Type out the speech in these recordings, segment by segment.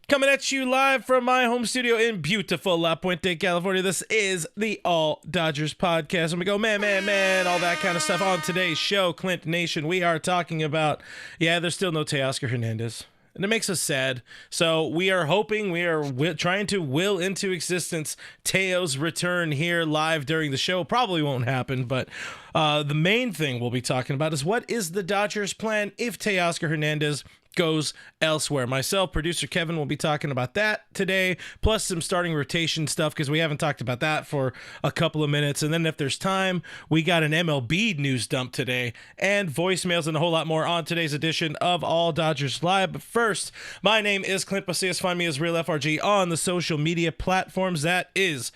Coming at you live from my home studio in beautiful La Puente, California. This is the All Dodgers podcast. And we go, man, all that kind of stuff. On today's show, Clint Nation, we are talking about, there's still no Teoscar Hernandez. And it makes us sad. So we are hoping, trying to will into existence Teo's return here live during the show. Probably won't happen, but the main thing we'll be talking about is what is the Dodgers' plan if Teoscar Hernandez goes elsewhere. Myself, producer Kevin, will be talking about that today, plus some starting rotation stuff because we haven't talked about that for a couple of minutes. And then if there's time, we got an MLB news dump today and voicemails and a whole lot more on today's edition of All Dodgers Live. But first, my name is Clint Macias. Find me as Real FRG on the social media platforms. That is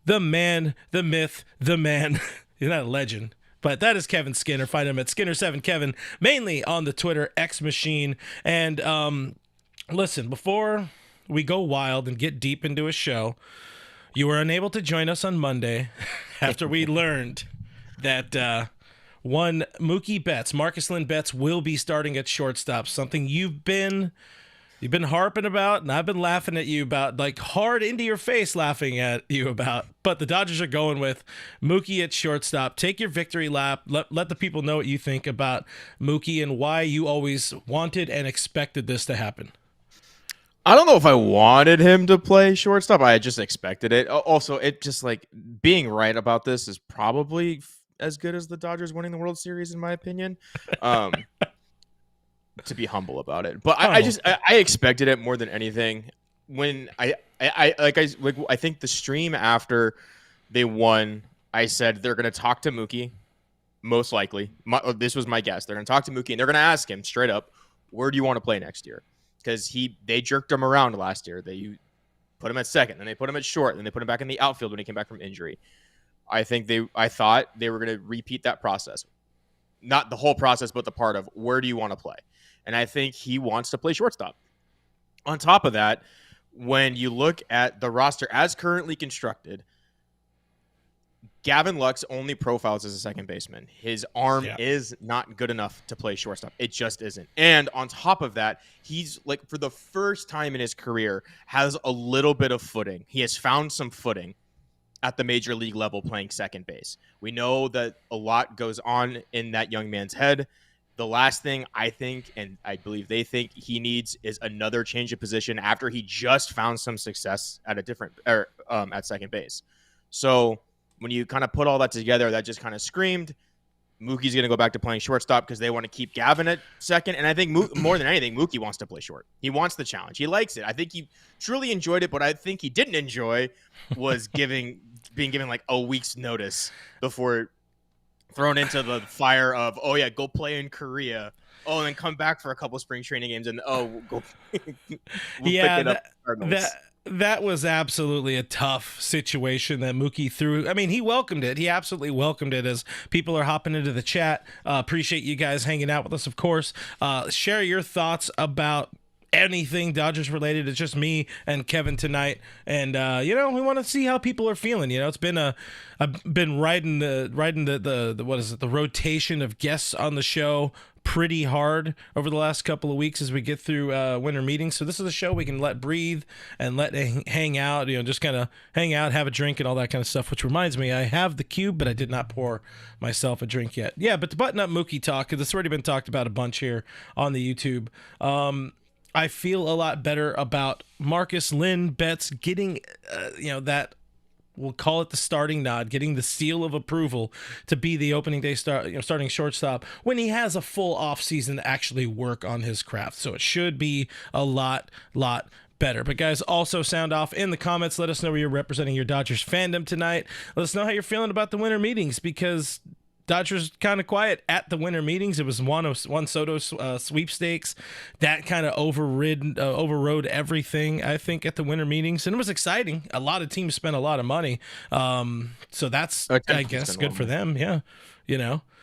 the man, the myth, the man. You're not a legend. But that is Kevin Skinner. Find him at Skinner7Kevin, mainly on the Twitter X machine. And listen, before we go wild and get deep into a show, you were unable to join us on Monday after we learned that one Mookie Betts, Marcus Lynn Betts, will be starting at shortstop. Something you've been harping about, and I've been laughing at you about, like hard into your face laughing at you about. But the Dodgers are going with Mookie at shortstop. Take your victory lap. Let the people know what you think about Mookie and why you always wanted and expected this to happen. I don't know if I wanted him to play shortstop. I just expected it. Also, it just like being right about this is probably as good as the Dodgers winning the World Series, in my opinion. To be humble about it, but I expected it more than anything. When I think the stream after they won, I said they're going to talk to Mookie, most likely. This was my guess. They're going to talk to Mookie and they're going to ask him straight up, where do you want to play next year? Because they jerked him around last year. They put him at second, then they put him at short, then they put him back in the outfield when he came back from injury. I thought they were going to repeat that process, not the whole process, but the part of where do you want to play. And I think he wants to play shortstop. On top of that, when you look at the roster as currently constructed, Gavin Lux only profiles as a second baseman. His arm is not good enough to play shortstop. It just isn't. And on top of that, he's like, for the first time in his career, has a little bit of footing. He has found some footing at the major league level playing second base. We know that a lot goes on in that young man's head. The last thing I think, and I believe they think he needs, is another change of position after he just found some success at at second base. So when you kind of put all that together, that just kind of screamed Mookie's going to go back to playing shortstop because they want to keep Gavin at second. And I think more than anything, Mookie wants to play short. He wants the challenge. He likes it. I think he truly enjoyed it, but I think he didn't enjoy was being given like a week's notice before thrown into the fire of, go play in Korea. Oh, and then come back for a couple of spring training games and go pick it up. That was absolutely a tough situation that Mookie threw. I mean, he welcomed it. He absolutely welcomed it as people are hopping into the chat. Appreciate you guys hanging out with us, of course. Share your thoughts about anything Dodgers related. It's just me and Kevin tonight, and we want to see how people are feeling. It's been I've been riding the what is it, the rotation of guests on the show pretty hard over the last couple of weeks as we get through winter meetings. So this is a show we can let breathe and let hang out, just kind of hang out, have a drink and all that kind of stuff, which reminds me, I have the cube, but I did not pour myself a drink yet. Yeah, but to button up Mookie talk, because it's already been talked about a bunch here on the YouTube, I feel a lot better about Marcus Lynn Betts getting, that, we'll call it the starting nod, getting the seal of approval to be the opening day starting shortstop when he has a full offseason to actually work on his craft. So it should be a lot better. But guys, also sound off in the comments. Let us know where you're representing your Dodgers fandom tonight. Let us know how you're feeling about the winter meetings, because Dodgers kind of quiet at the winter meetings. It was Juan Soto sweepstakes that kind of overrode everything, I think, at the winter meetings, and it was exciting. A lot of teams spent a lot of money, so that's, I guess, good for them. Yeah,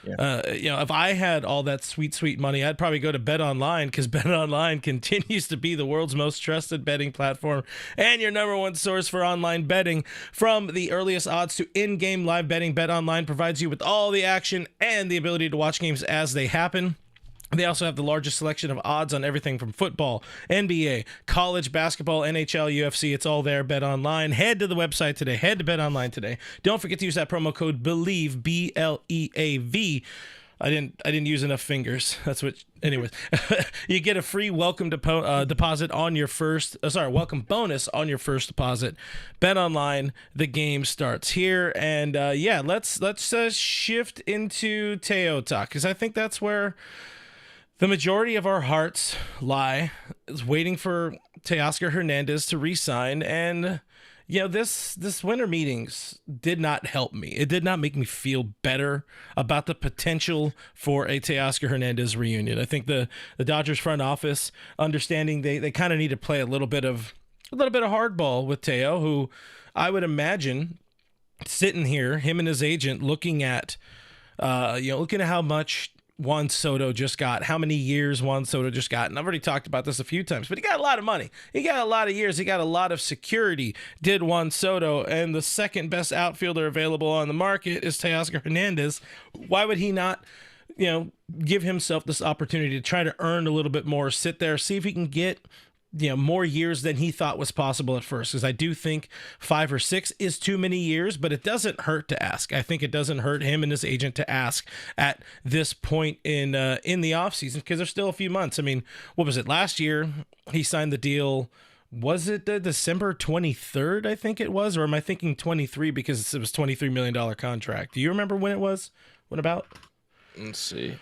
if I had all that sweet money, I'd probably go to Bet Online, because Bet Online continues to be the world's most trusted betting platform and your number one source for online betting. From the earliest odds to in-game live betting, Bet Online provides you with all the action and the ability to watch games as they happen. They also have the largest selection of odds on everything from football, NBA, college basketball, NHL, UFC. It's all there. Bet Online. Head to the website today. Head to Bet Online today. Don't forget to use that promo code BELIEVE, BLEAV. I didn't use enough fingers. That's what. Anyways, you get a free welcome deposit on your first. Welcome bonus on your first deposit. Bet Online. The game starts here, and let's shift into Teo talk, because I think that's where the majority of our hearts lie, is waiting for Teoscar Hernandez to re-sign. And, this winter meetings did not help me. It did not make me feel better about the potential for a Teoscar Hernandez reunion. I think the Dodgers front office, understanding they kind of need to play a little bit of hardball with Teo, who I would imagine sitting here, him and his agent, looking at how much Juan Soto just got, how many years Juan Soto just got. And I've already talked about this a few times, but he got a lot of money. He got a lot of years. He got a lot of security, did Juan Soto. And the second best outfielder available on the market is Teoscar Hernandez. Why would he not, give himself this opportunity to try to earn a little bit more, sit there, see if he can get more years than he thought was possible at first? Because I do think 5 or 6 is too many years, but it doesn't hurt to ask. I think it doesn't hurt him and his agent to ask at this point in the offseason, because there's still a few months. I mean, what was it? Last year, he signed the deal. Was it December 23rd, I think it was? Or am I thinking 23 because it was $23 million contract? Do you remember when it was? What about? Let's see.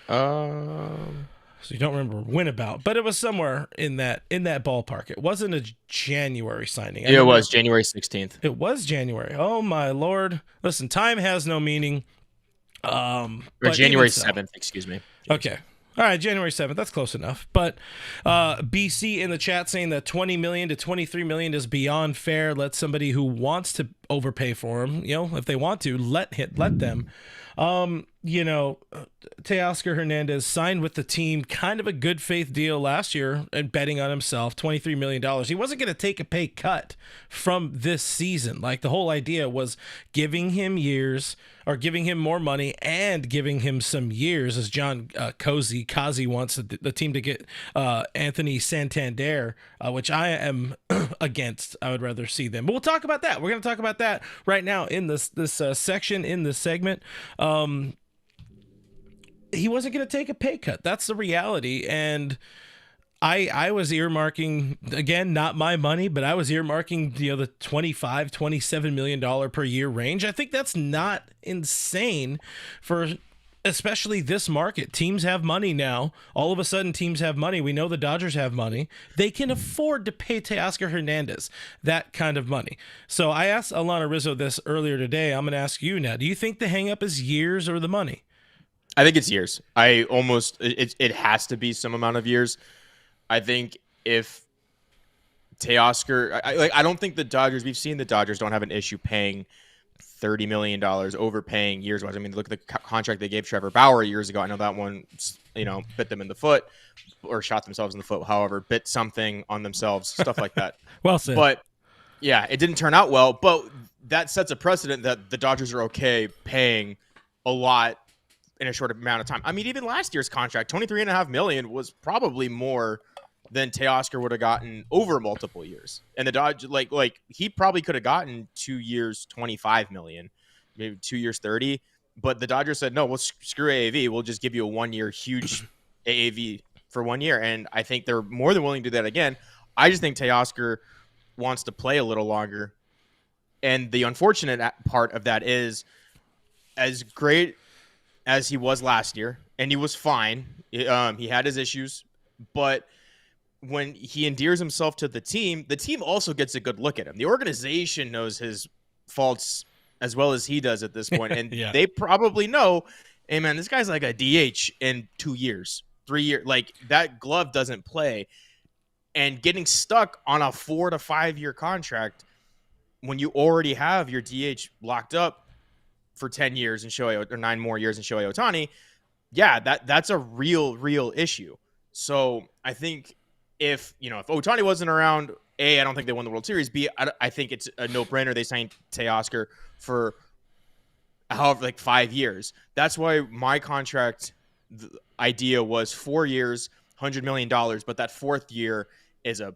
So you don't remember when about, but it was somewhere in that ballpark. It wasn't a January signing. It was January 16th. It was January. Oh my Lord. Listen, time has no meaning. Or January 7th, excuse me. Okay. All right, January 7th. That's close enough. But BC in the chat saying that $20 million to $23 million is beyond fair. Let somebody who wants to overpay for him, if they want to, let them. Teoscar Hernandez signed with the team, kind of a good faith deal last year, and betting on himself, $23 million. He wasn't going to take a pay cut from this season. Like, the whole idea was giving him years, or giving him more money and giving him some years, as John Kazi wants the team to get Anthony Santander, which I am against. I would rather see them. But we'll talk about that. We're going to talk about that right now in this section, in this segment. He wasn't going to take a pay cut. That's the reality. And I was earmarking, again, not my money, but I was earmarking, the $27 million per year range. I think that's not insane for especially this market. Teams have money now. All of a sudden, teams have money. We know the Dodgers have money. They can afford to pay Teoscar Hernandez that kind of money. So I asked Alana Rizzo this earlier today. I'm going to ask you now. Do you think the hang-up is years or the money? I think it's years. It has to be some amount of years. I think if Teoscar, I don't think the Dodgers, we've seen the Dodgers don't have an issue paying $30 million, overpaying years-wise. I mean, look at the contract they gave Trevor Bauer years ago. I know that one, bit them in the foot, or shot themselves in the foot, however, bit something on themselves, stuff like that. Well said. But, yeah, it didn't turn out well. But that sets a precedent that the Dodgers are okay paying a lot in a short amount of time. I mean, even last year's contract, $23.5 million, was probably more than Teoscar would have gotten over multiple years. And the Dodgers, like he probably could have gotten 2 years, $25 million, maybe 2 years, 30. But the Dodgers said, no, we'll screw AAV. We'll just give you a 1 year huge AAV for 1 year. And I think they're more than willing to do that again. I just think Teoscar wants to play a little longer. And the unfortunate part of that is, as great as he was last year, and he was fine, he had his issues, but when he endears himself to the team also gets a good look at him. The organization knows his faults as well as he does at this point, and yeah. They probably know, hey man, this guy's like a DH in 2 years, 3 years. Like, that glove doesn't play. And getting stuck on a 4 to 5 year contract when you already have your DH locked up for 10 years and or 9 more years in Shohei Ohtani, that's a real issue. So I think if Ohtani wasn't around, A, I don't think they won the World Series. B, I think it's a no-brainer they signed Teoscar for 5 years. That's why my contract, idea was 4 years, $100 million, but that fourth year is a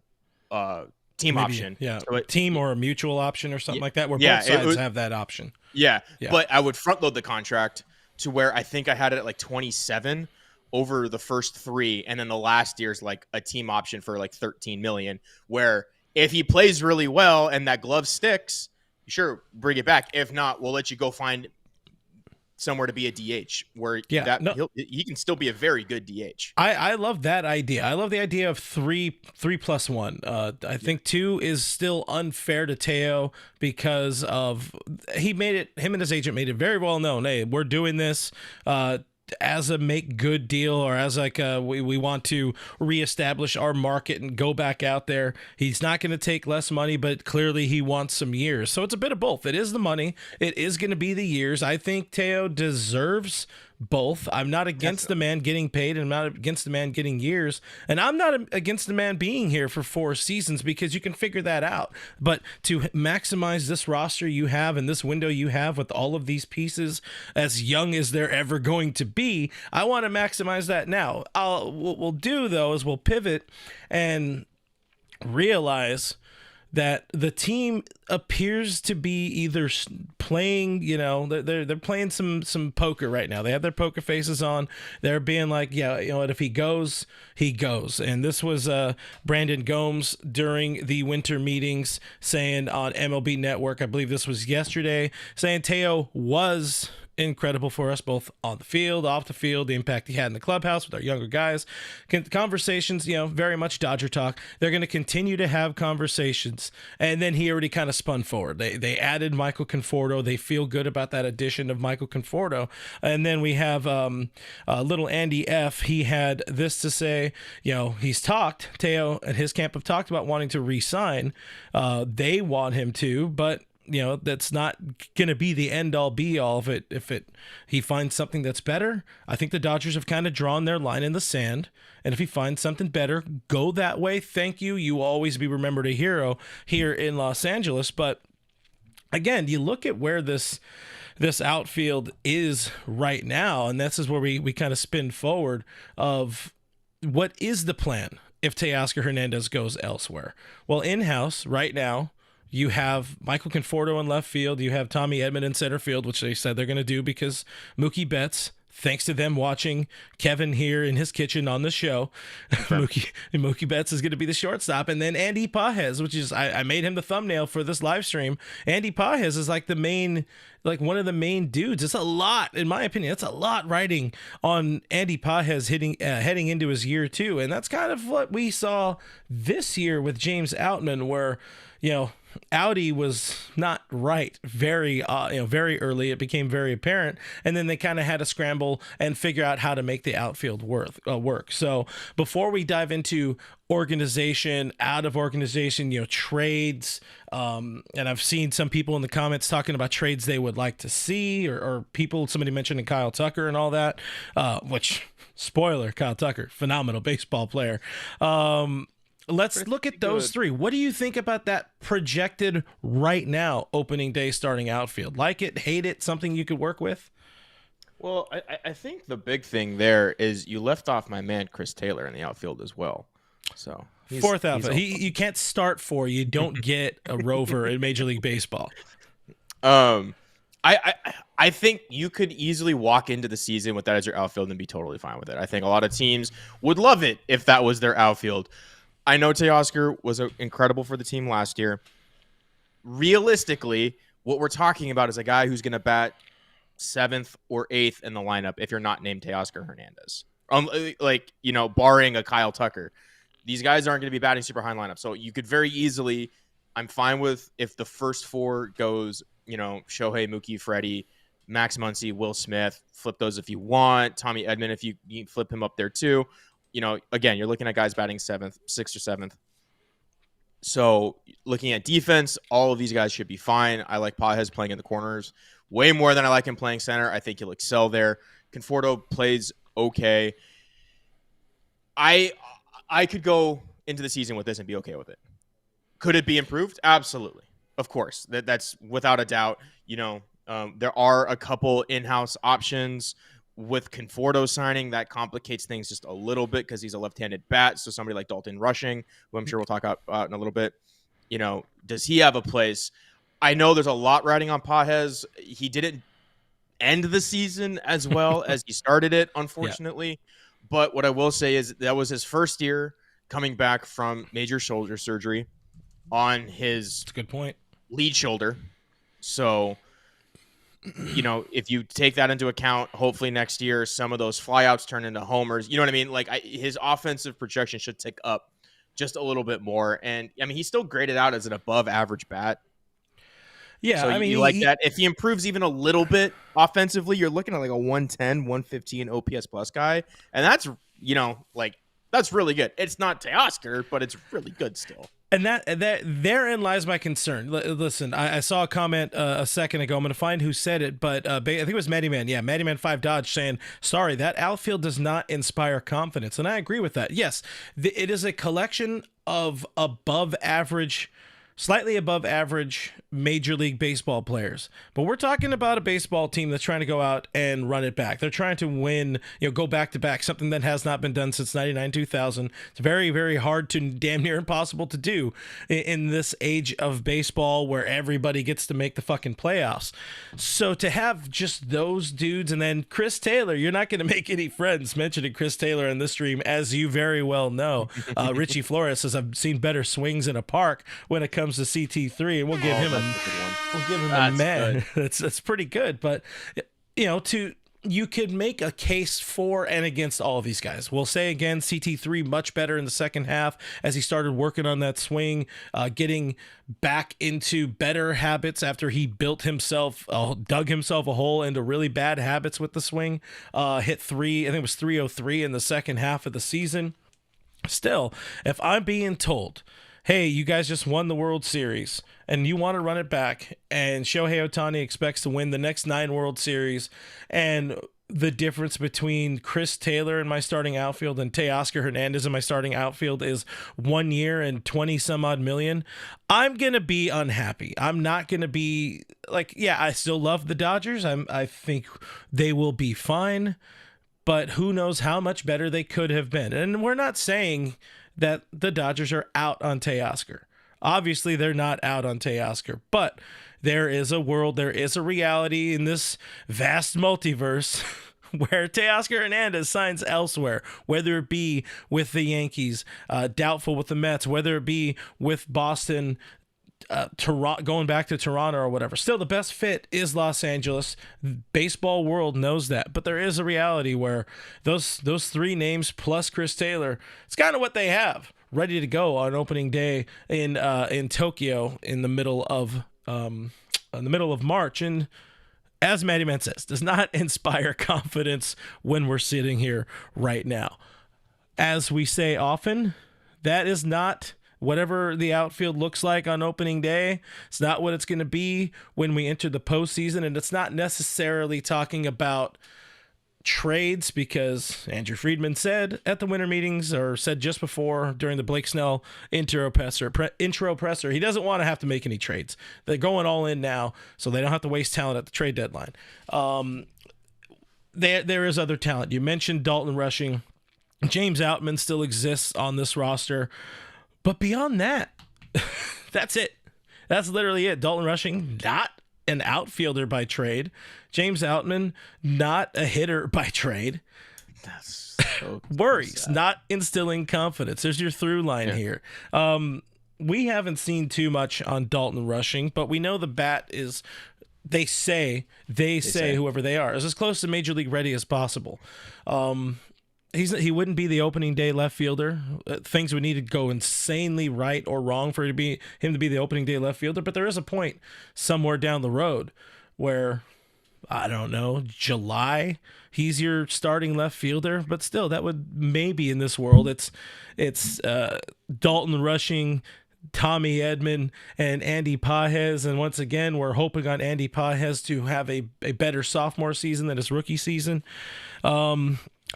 team option. Yeah, So team or a mutual option or something like that, where yeah, both sides have that option. Yeah, but I would front load the contract to where I think I had it at like 27 over the first 3, and then the last year's like a team option for like 13 million. Where if he plays really well and that glove sticks, sure, bring it back. If not, we'll let you go find somewhere to be a DH where he can still be a very good DH. I love that idea. I love the idea of 3+1. I think 2 is still unfair to Teo because of him and his agent made it very well known. Hey, we're doing this as a make good deal, or as like we want to reestablish our market and go back out there. He's not going to take less money, but clearly he wants some years. So it's a bit of both. It is the money. It is going to be the years. I think Teo deserves both. I'm not against the man getting paid, and I'm not against the man getting years, and I'm not against the man being here for 4 seasons, because you can figure that out. But to maximize this roster you have and this window you have with all of these pieces, as young as they're ever going to be, I want to maximize that now. What we'll do though is we'll pivot and realize that the team appears to be either playing, they're playing some poker right now. They have their poker faces on. They're being like, yeah, you know what, if he goes, he goes. And this was Brandon Gomes during the winter meetings saying on MLB Network, I believe this was yesterday, saying Teo was incredible for us, both on the field, off the field, the impact he had in the clubhouse with our younger guys. Conversations, very much Dodger talk. They're going to continue to have conversations. And then he already kind of spun forward. They added Michael Conforto. They feel good about that addition of Michael Conforto. And then we have little Andy F. He had this to say, he's talked, Teo and his camp have talked about wanting to re-sign. They want him to, but that's not going to be the end all be all of it. If he finds something that's better, I think the Dodgers have kind of drawn their line in the sand. And if he finds something better, go that way. Thank you. You will always be remembered a hero here in Los Angeles. But again, you look at where this outfield is right now, and this is where we kind of spin forward of what is the plan if Teoscar Hernandez goes elsewhere. Well, in-house right now, you have Michael Conforto in left field. You have Tommy Edman in center field, which they said they're going to do because Mookie Betts, thanks to them watching Kevin here in his kitchen on the show, Mookie Betts is going to be the shortstop. And then Andy Pages, which is, I made him the thumbnail for this live stream. Andy Pages is like one of the main dudes. It's a lot, in my opinion, it's a lot riding on Andy Pages heading into his year 2. And that's kind of what we saw this year with James Outman, where, Audi was not right very early. It became very apparent, and then they kind of had to scramble and figure out how to make the outfield work. So before we dive into organization, out of organization, trades, and I've seen some people in the comments talking about trades they would like to see, or somebody mentioning Kyle Tucker and all that, which, spoiler, Kyle Tucker, phenomenal baseball player. Let's look at those 3. What do you think about that projected right now opening day starting outfield? Like it, hate it, something you could work with? Well, I think the big thing there is you left off my man Chris Taylor in the outfield as well. So fourth outfield. You can't start 4. You don't get a rover in Major League Baseball. I think you could easily walk into the season with that as your outfield and be totally fine with it. I think a lot of teams would love it if that was their outfield. I know Teoscar was incredible for the team last year. Realistically, what we're talking about is a guy who's going to bat 7th or 8th in the lineup if you're not named Teoscar Hernandez. Barring a Kyle Tucker. These guys aren't going to be batting super high in lineup. So you could very easily, I'm fine with if the first 4 goes, Shohei, Mookie, Freddie, Max Muncy, Will Smith, flip those if you want. Tommy Edman, if you flip him up there too. Again, you're looking at guys batting 7th, 6th or 7th. So looking at defense, all of these guys should be fine. I like Pages playing in the corners way more than I like him playing center. I think he'll excel there. Conforto plays okay. I could go into the season with this and be okay with it. Could it be improved? Absolutely. Of course. That's without a doubt. There are a couple in-house options with Conforto signing, that complicates things just a little bit because he's a left-handed bat. So somebody like Dalton Rushing, who I'm sure we'll talk about in a little bit, does he have a place? I know there's a lot riding on Pages. He didn't end the season as well as he started it, unfortunately. Yeah. But what I will say is that was his first year coming back from major shoulder surgery on his That's a good point. Lead shoulder. So, if you take that into account, hopefully next year some of those flyouts turn into homers. You know what I mean? Like his offensive projection should tick up just a little bit more. And I mean, he's still graded out as an above average bat. Yeah, so you like that. If he improves even a little bit offensively, you're looking at like a 110, 115 OPS plus guy. And that's, that's really good. It's not Teoscar, but it's really good still. And that therein lies my concern. Listen, I saw a comment a second ago. I'm going to find who said it, but I think it was Matty Man. Yeah, Matty Man 5 Dodge saying, sorry, that outfield does not inspire confidence. And I agree with that. Yes, it is a collection of slightly above average Major League Baseball players. But we're talking about a baseball team that's trying to go out and run it back. They're trying to win, go back to back, something that has not been done since 99-2000. It's very, very hard to damn near impossible to do in this age of baseball where everybody gets to make the fucking playoffs. So to have just those dudes, and then Chris Taylor, you're not going to make any friends mentioning Chris Taylor in this stream, as you very well know. Richie Flores says, I've seen better swings in a park when it comes to CT3, and we'll give him a man. That's pretty good. But you could make a case for and against all of these guys. We'll say again, CT3 much better in the second half as he started working on that swing, getting back into better habits after he dug himself a hole into really bad habits with the swing. Hit I think it was 303 in the second half of the season. Still, if I'm being told, hey, you guys just won the World Series, and you want to run it back, and Shohei Ohtani expects to win the next 9 World Series, and the difference between Chris Taylor in my starting outfield and Teoscar Hernandez in my starting outfield is 1 year and 20 some odd million, I'm going to be unhappy. I'm not going to be like, yeah, I still love the Dodgers. I think they will be fine, but who knows how much better they could have been. And we're not saying that the Dodgers are out on Teoscar. Obviously, they're not out on Teoscar, but there is a reality in this vast multiverse where Teoscar Hernandez signs elsewhere, whether it be with the Yankees, doubtful with the Mets, whether it be with Boston, going back to Toronto or whatever. Still, the best fit is Los Angeles. Baseball world knows that, but there is a reality where those 3 names plus Chris Taylor, it's kind of what they have ready to go on opening day in Tokyo in the middle of March. And as Matty Man says, does not inspire confidence when we're sitting here right now. As we say often, that is not whatever the outfield looks like on opening day. It's not what it's going to be when we enter the postseason, and it's not necessarily talking about trades, because Andrew Friedman said at the winter meetings, or said just before during the Blake Snell intro presser, he doesn't want to have to make any trades. They're going all in now, so they don't have to waste talent at the trade deadline. There is other talent. You mentioned Dalton Rushing. James Outman still exists on this roster. But beyond that, that's it. That's literally it. Dalton Rushing, not an outfielder by trade. James Outman, not a hitter by trade. That's so worries, sad. Not instilling confidence. There's your through line here. We haven't seen too much on Dalton Rushing, but we know the bat is, they say whoever they are, is as close to Major League ready as possible. He wouldn't be the opening day left fielder. Things would need to go insanely right or wrong for him to be the opening day left fielder. But there is a point somewhere down the road where, I don't know, July, he's your starting left fielder. But still, that would maybe in this world, it's Dalton Rushing, Tommy Edman, and Andy Pages. And once again, we're hoping on Andy Pages to have a better sophomore season than his rookie season.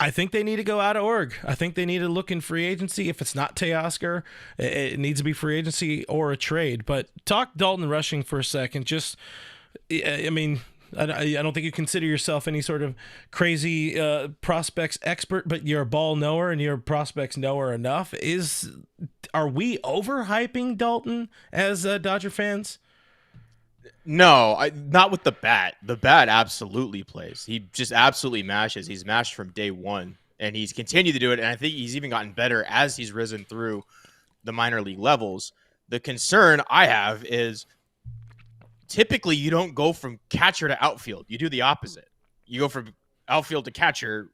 I think they need to go out of org. I think they need to look in free agency. If it's not Teoscar, it needs to be free agency or a trade. But talk Dalton Rushing for a second. Just, I mean, I don't think you consider yourself any sort of crazy prospects expert, but you're a ball knower and you're a prospects knower enough. Are we overhyping Dalton as Dodger fans? No, not with the bat. The bat absolutely plays. He just absolutely mashes. He's mashed from day one, and he's continued to do it. And I think he's even gotten better as he's risen through the minor league levels. The concern I have is typically you don't go from catcher to outfield. You do the opposite. You go from outfield to catcher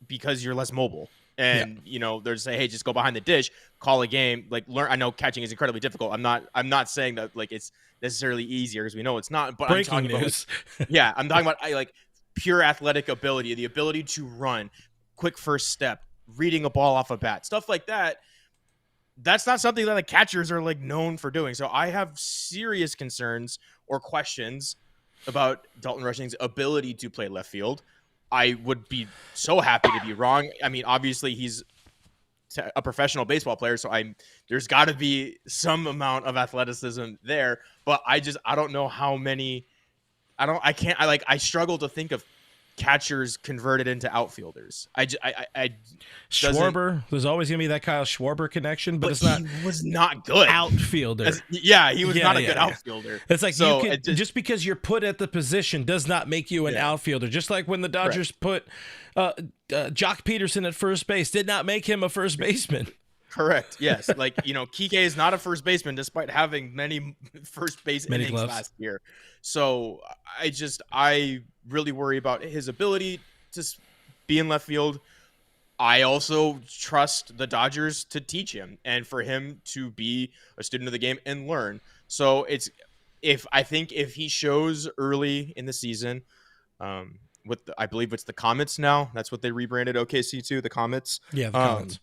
because you're less mobile. And they're say, hey, just go behind the dish, call a game, like learn. I know catching is incredibly difficult. I'm not saying that like it's necessarily easier because we know it's not. But Breaking I'm talking news. about, I'm talking about like pure athletic ability, the ability to run, quick first step, reading a ball off a bat, stuff like that. That's not something that the catchers are like known for doing. So I have serious concerns or questions about Dalton Rushing's ability to play left field. I would be so happy to be wrong. I mean, obviously he's a professional baseball player, so there's got to be some amount of athleticism there. But I don't know how many. I struggle to think of catchers converted into outfielders. Schwarber, there's always gonna be that Kyle Schwarber connection, but it's not. He was not good outfielder. He was not a good outfielder. It's like just because you're put at the position does not make you an outfielder. Just like when the Dodgers put Jock Peterson at first base, did not make him a first baseman. Correct. Yes. Like, Kike is not a first baseman despite having many first base innings last year. So I really worry about his ability to be in left field. I also trust the Dodgers to teach him and for him to be a student of the game and learn. So if he shows early in the season, I believe it's the Comets now. That's what they rebranded OKC to, the Comets. Yeah, the Comets.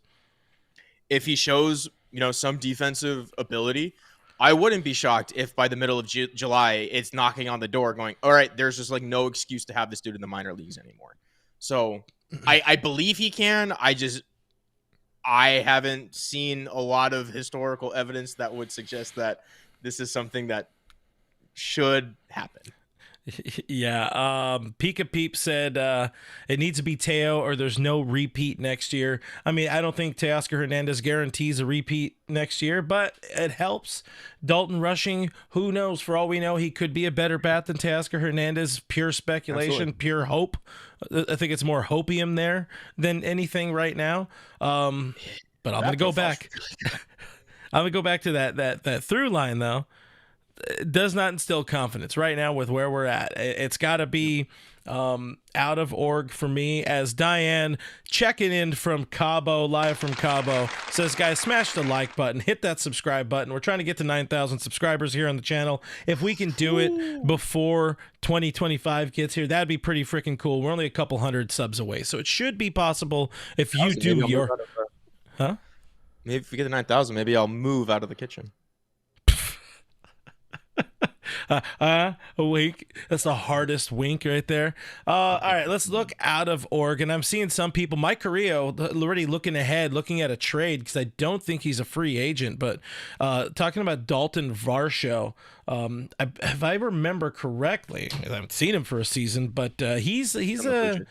If he shows, some defensive ability, I wouldn't be shocked if by the middle of July it's knocking on the door going, all right, there's just like no excuse to have this dude in the minor leagues anymore. So I believe he can. I haven't seen a lot of historical evidence that would suggest that this is something that should happen. Yeah. Pika Peep said it needs to be Teo or there's no repeat next year. I mean, I don't think Teoscar Hernandez guarantees a repeat next year, but it helps. Dalton Rushing, who knows? For all we know, he could be a better bat than Teoscar Hernandez. Pure speculation, Absolutely. Pure hope. I think it's more hopium there than anything right now. But I'm going to go back. I'm going to go back to that through line, though. It does not instill confidence right now with where we're at. It's got to be out of org for me. As Diane checking in from Cabo, live from Cabo, says, guys, smash the like button, hit that subscribe button. We're trying to get to 9,000 subscribers here on the channel. If we can do it before 2025 gets here, that'd be pretty freaking cool. We're only a couple hundred subs away, so it should be possible if you do your... Huh? Maybe if we get to 9,000, maybe I'll move out of the kitchen. A wink. That's the hardest wink right there. All right, let's look out of Oregon. I'm seeing some people, Mike Carrillo, already looking ahead, looking at a trade because I don't think he's a free agent. But talking about Dalton Varsho, if I remember correctly, I haven't seen him for a season, but he's a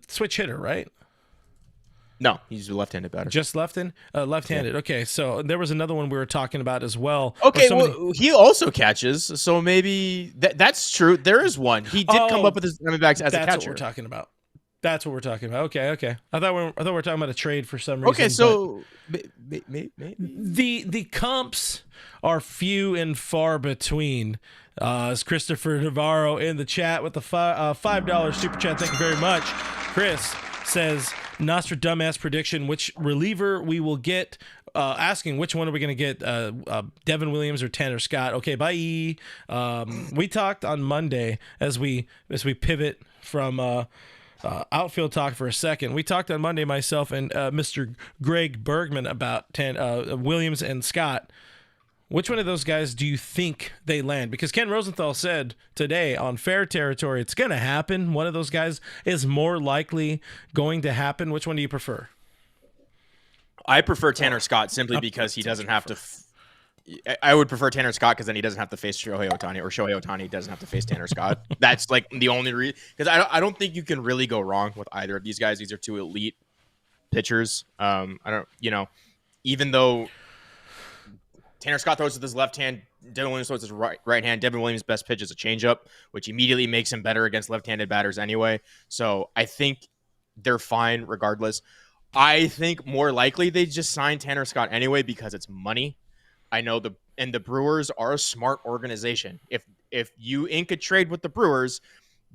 switch hitter, right? No, he's a left-handed batter. Just left-handed? Yeah. Okay, so there was another one we were talking about as well. Okay, well, he also catches, so maybe that's true. There is one. He did come up with his Diamondbacks as a catcher. That's what we're talking about. That's what we're talking about. Okay. I thought we were talking about a trade for some reason. Okay, so maybe. The comps are few and far between. As Christopher Navarro in the chat with the $5 super chat. Thank you very much. Chris says, Nostradamus prediction, which reliever we will get, asking which one are we going to get, Devin Williams or Tanner Scott. Okay, bye. We talked on Monday as we pivot from outfield talk for a second. We talked on Monday, myself and Mr. Greg Bergman, about Williams and Scott. Which one of those guys do you think they land? Because Ken Rosenthal said today on Fair Territory, it's going to happen. One of those guys is more likely going to happen. Which one do you prefer? I prefer Tanner Scott simply because he doesn't have to. I would prefer Tanner Scott because then he doesn't have to face Shohei Ohtani, or Shohei Ohtani doesn't have to face Tanner Scott. That's like the only reason, because I don't think you can really go wrong with either of these guys. These are two elite pitchers. I don't, even though Tanner Scott throws with his left hand, Devin Williams throws with his right hand. Devin Williams' best pitch is a changeup, which immediately makes him better against left-handed batters anyway. So I think they're fine regardless. I think more likely they just sign Tanner Scott anyway because it's money. I know the Brewers are a smart organization. If you ink a trade with the Brewers,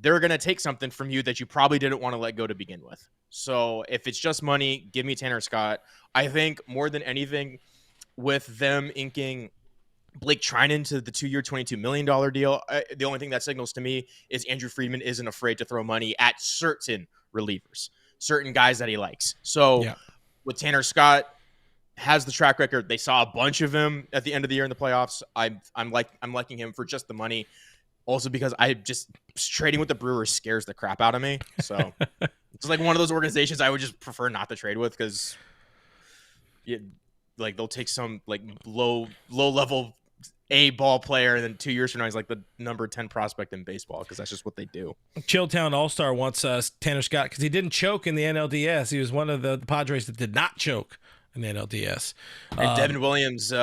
they're going to take something from you that you probably didn't want to let go to begin with. So if it's just money, give me Tanner Scott. I think more than anything, with them inking Blake Trinan to the 2-year, $22 million deal, the only thing that signals to me is Andrew Friedman isn't afraid to throw money at certain relievers, certain guys that he likes. So with Tanner Scott, has the track record. They saw a bunch of him at the end of the year in the playoffs. I'm liking him for just the money. Also because trading with the Brewers scares the crap out of me. So it's like one of those organizations I would just prefer not to trade with because they'll take some like low level A ball player, and then 2 years from now he's like the number 10 prospect in baseball because that's just what they do. Chilltown All-Star wants Tanner Scott because he didn't choke in the NLDS. He was one of the Padres that did not choke in the NLDS. And Devin Williams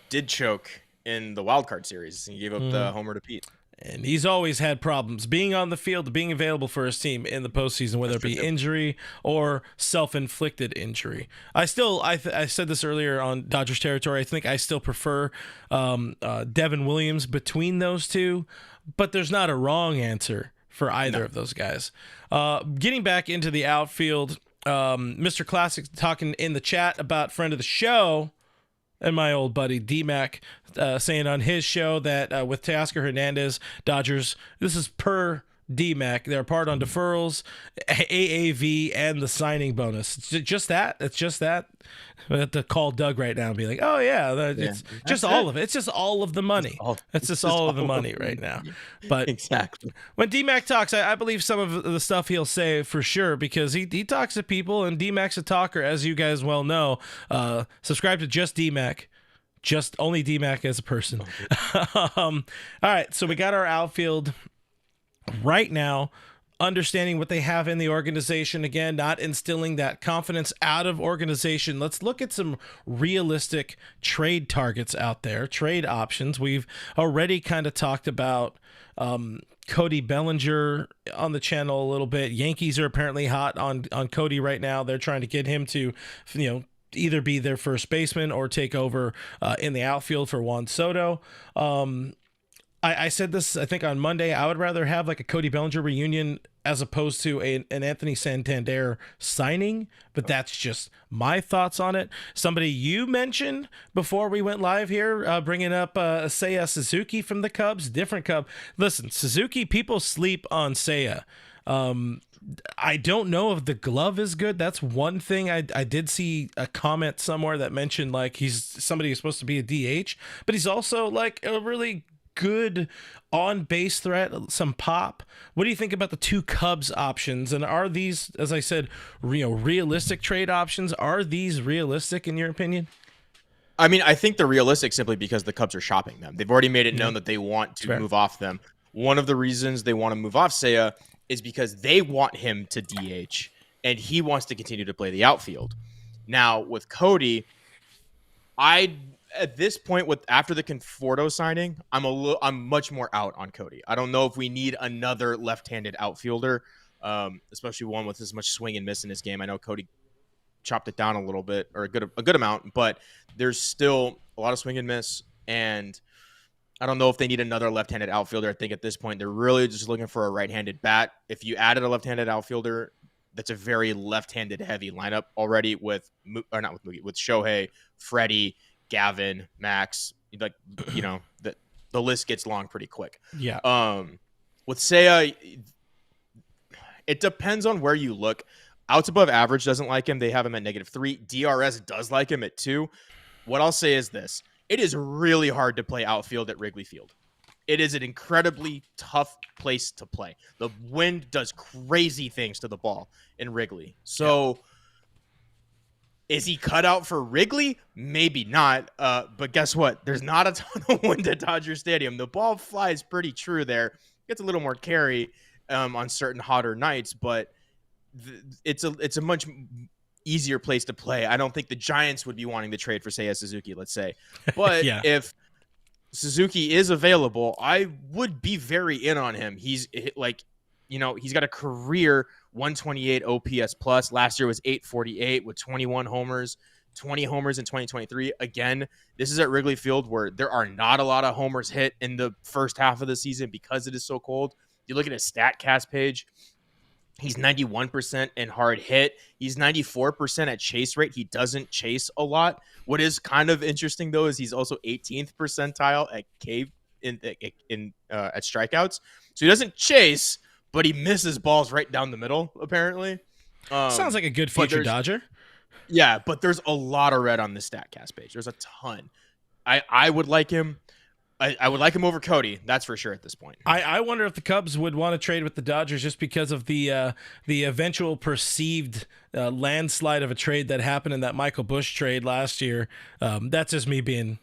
did choke in the wild card series. He gave up the homer to Pete. And he's always had problems being on the field, being available for his team in the postseason, whether it be injury or self-inflicted injury. I said this earlier on Dodgers territory. I think I still prefer Devin Williams between those two, but there's not a wrong answer for either of those guys. Getting back into the outfield, Mr. Classic talking in the chat about friend of the show and my old buddy D-Mac saying on his show that with Teoscar Hernandez, Dodgers, this is per D-Mac, they're apart on deferrals, AAV, and the signing bonus. It's just that. It's just that. I have to call Doug right now and be like, oh, yeah, it's just all of it. It's just all of the money. It's just all of the money right now. But exactly. When D-Mac talks, I believe some of the stuff he'll say for sure because he talks to people, and D-Mac's a talker, as you guys well know. Subscribe to Just D-Mac. Just only D-Mac as a person. All right, so we got our outfield right now, understanding what they have in the organization. Again, not instilling that confidence out of organization. Let's look at some realistic trade targets out there, trade options. We've already kind of talked about Cody Bellinger on the channel a little bit. Yankees are apparently hot on Cody right now. They're trying to get him to, either be their first baseman or take over in the outfield for Juan Soto. I said this, I think, on Monday. I would rather have like a Cody Bellinger reunion as opposed to an Anthony Santander signing, but that's just my thoughts on it. Somebody you mentioned before we went live here, bringing up Seiya Suzuki from the Cubs, different Cub. Listen, Suzuki, people sleep on Seiya. I don't know if the glove is good. That's one thing. I did see a comment somewhere that mentioned like he's somebody who's supposed to be a DH, but he's also like a really good on base threat, some pop. What do you think about the two Cubs options? And are these, as I said, realistic trade options? Are these realistic in your opinion? I mean, I think they're realistic simply because the Cubs are shopping them. They've already made it known that they want to move off them. One of the reasons they want to move off Seiya is because they want him to DH and he wants to continue to play the outfield. Now with Cody, at this point, after the Conforto signing, I'm much more out on Cody. I don't know if we need another left-handed outfielder, especially one with as much swing and miss in his game. I know Cody chopped it down a little bit, or a good amount, but there's still a lot of swing and miss, and I don't know if they need another left-handed outfielder. I think at this point they're really just looking for a right-handed bat. If you added a left-handed outfielder, that's a very left-handed heavy lineup already with Shohei, Freddie, Gavin, Max, the list gets long pretty quick. Yeah. With Seiya, it depends on where you look. Outs above average doesn't like him. They have him at -3. DRS does like him at 2. What I'll say is this. It is really hard to play outfield at Wrigley Field. It is an incredibly tough place to play. The wind does crazy things to the ball in Wrigley. So Is he cut out for Wrigley? Maybe not. But guess what? There's not a ton of wind at Dodger Stadium. The ball flies pretty true there. Gets a little more carry on certain hotter nights, but it's a much easier place to play. I don't think the Giants would be wanting to trade for Seiya Suzuki, let's say. But Yeah. if Suzuki is available, I would be very in on him. He's like, he's got a career 128 OPS plus. Last year was 848 with 21 homers, 20 homers in 2023. Again, this is at Wrigley Field where there are not a lot of homers hit in the first half of the season because it is so cold. You look at his StatCast page, he's 91% in hard hit. He's 94% at chase rate. He doesn't chase a lot. What is kind of interesting though is he's also 18th percentile at K at strikeouts. So he doesn't chase, but he misses balls right down the middle, apparently. Sounds like a good future Dodger. Yeah, but there's a lot of red on the StatCast page. There's a ton. I would like him. I would like him over Cody. That's for sure at this point. I wonder if the Cubs would want to trade with the Dodgers just because of the eventual perceived landslide of a trade that happened in that Michael Busch trade last year. That's just me being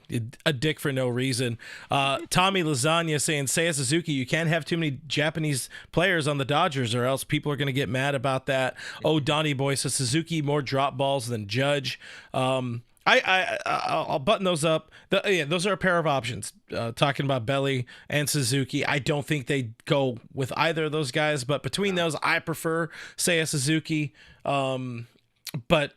a dick for no reason. Tommy Lasagna saying, Seiya Suzuki, you can't have too many Japanese players on the Dodgers or else people are going to get mad about that. Oh, Donnie Boy says Suzuki more drop balls than Judge. I'll button those up. Those are a pair of options. Talking about Belly and Suzuki, I don't think they go with either of those guys, but between those, I prefer Seiya Suzuki. But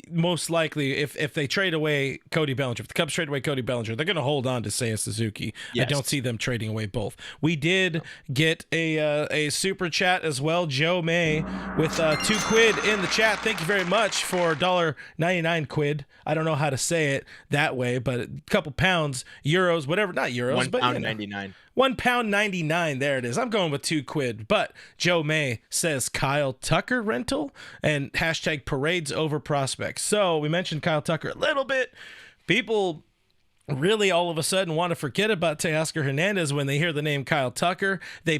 most likely, if they trade away Cody Bellinger, if the Cubs trade away Cody Bellinger, they're going to hold on to Seiya Suzuki. Yes. I don't see them trading away both. We did get a super chat as well. Joe May with $2 in the chat. Thank you very much for $1.99. I don't know how to say it that way, but a couple pounds, euros, whatever. Not euros, but £1.99. £1.99. There it is. I'm going with $2. But Joe May says Kyle Tucker rental and hashtag parades over prospects. So we mentioned Kyle Tucker a little bit. People really all of a sudden want to forget about Teoscar Hernandez when they hear the name Kyle Tucker. They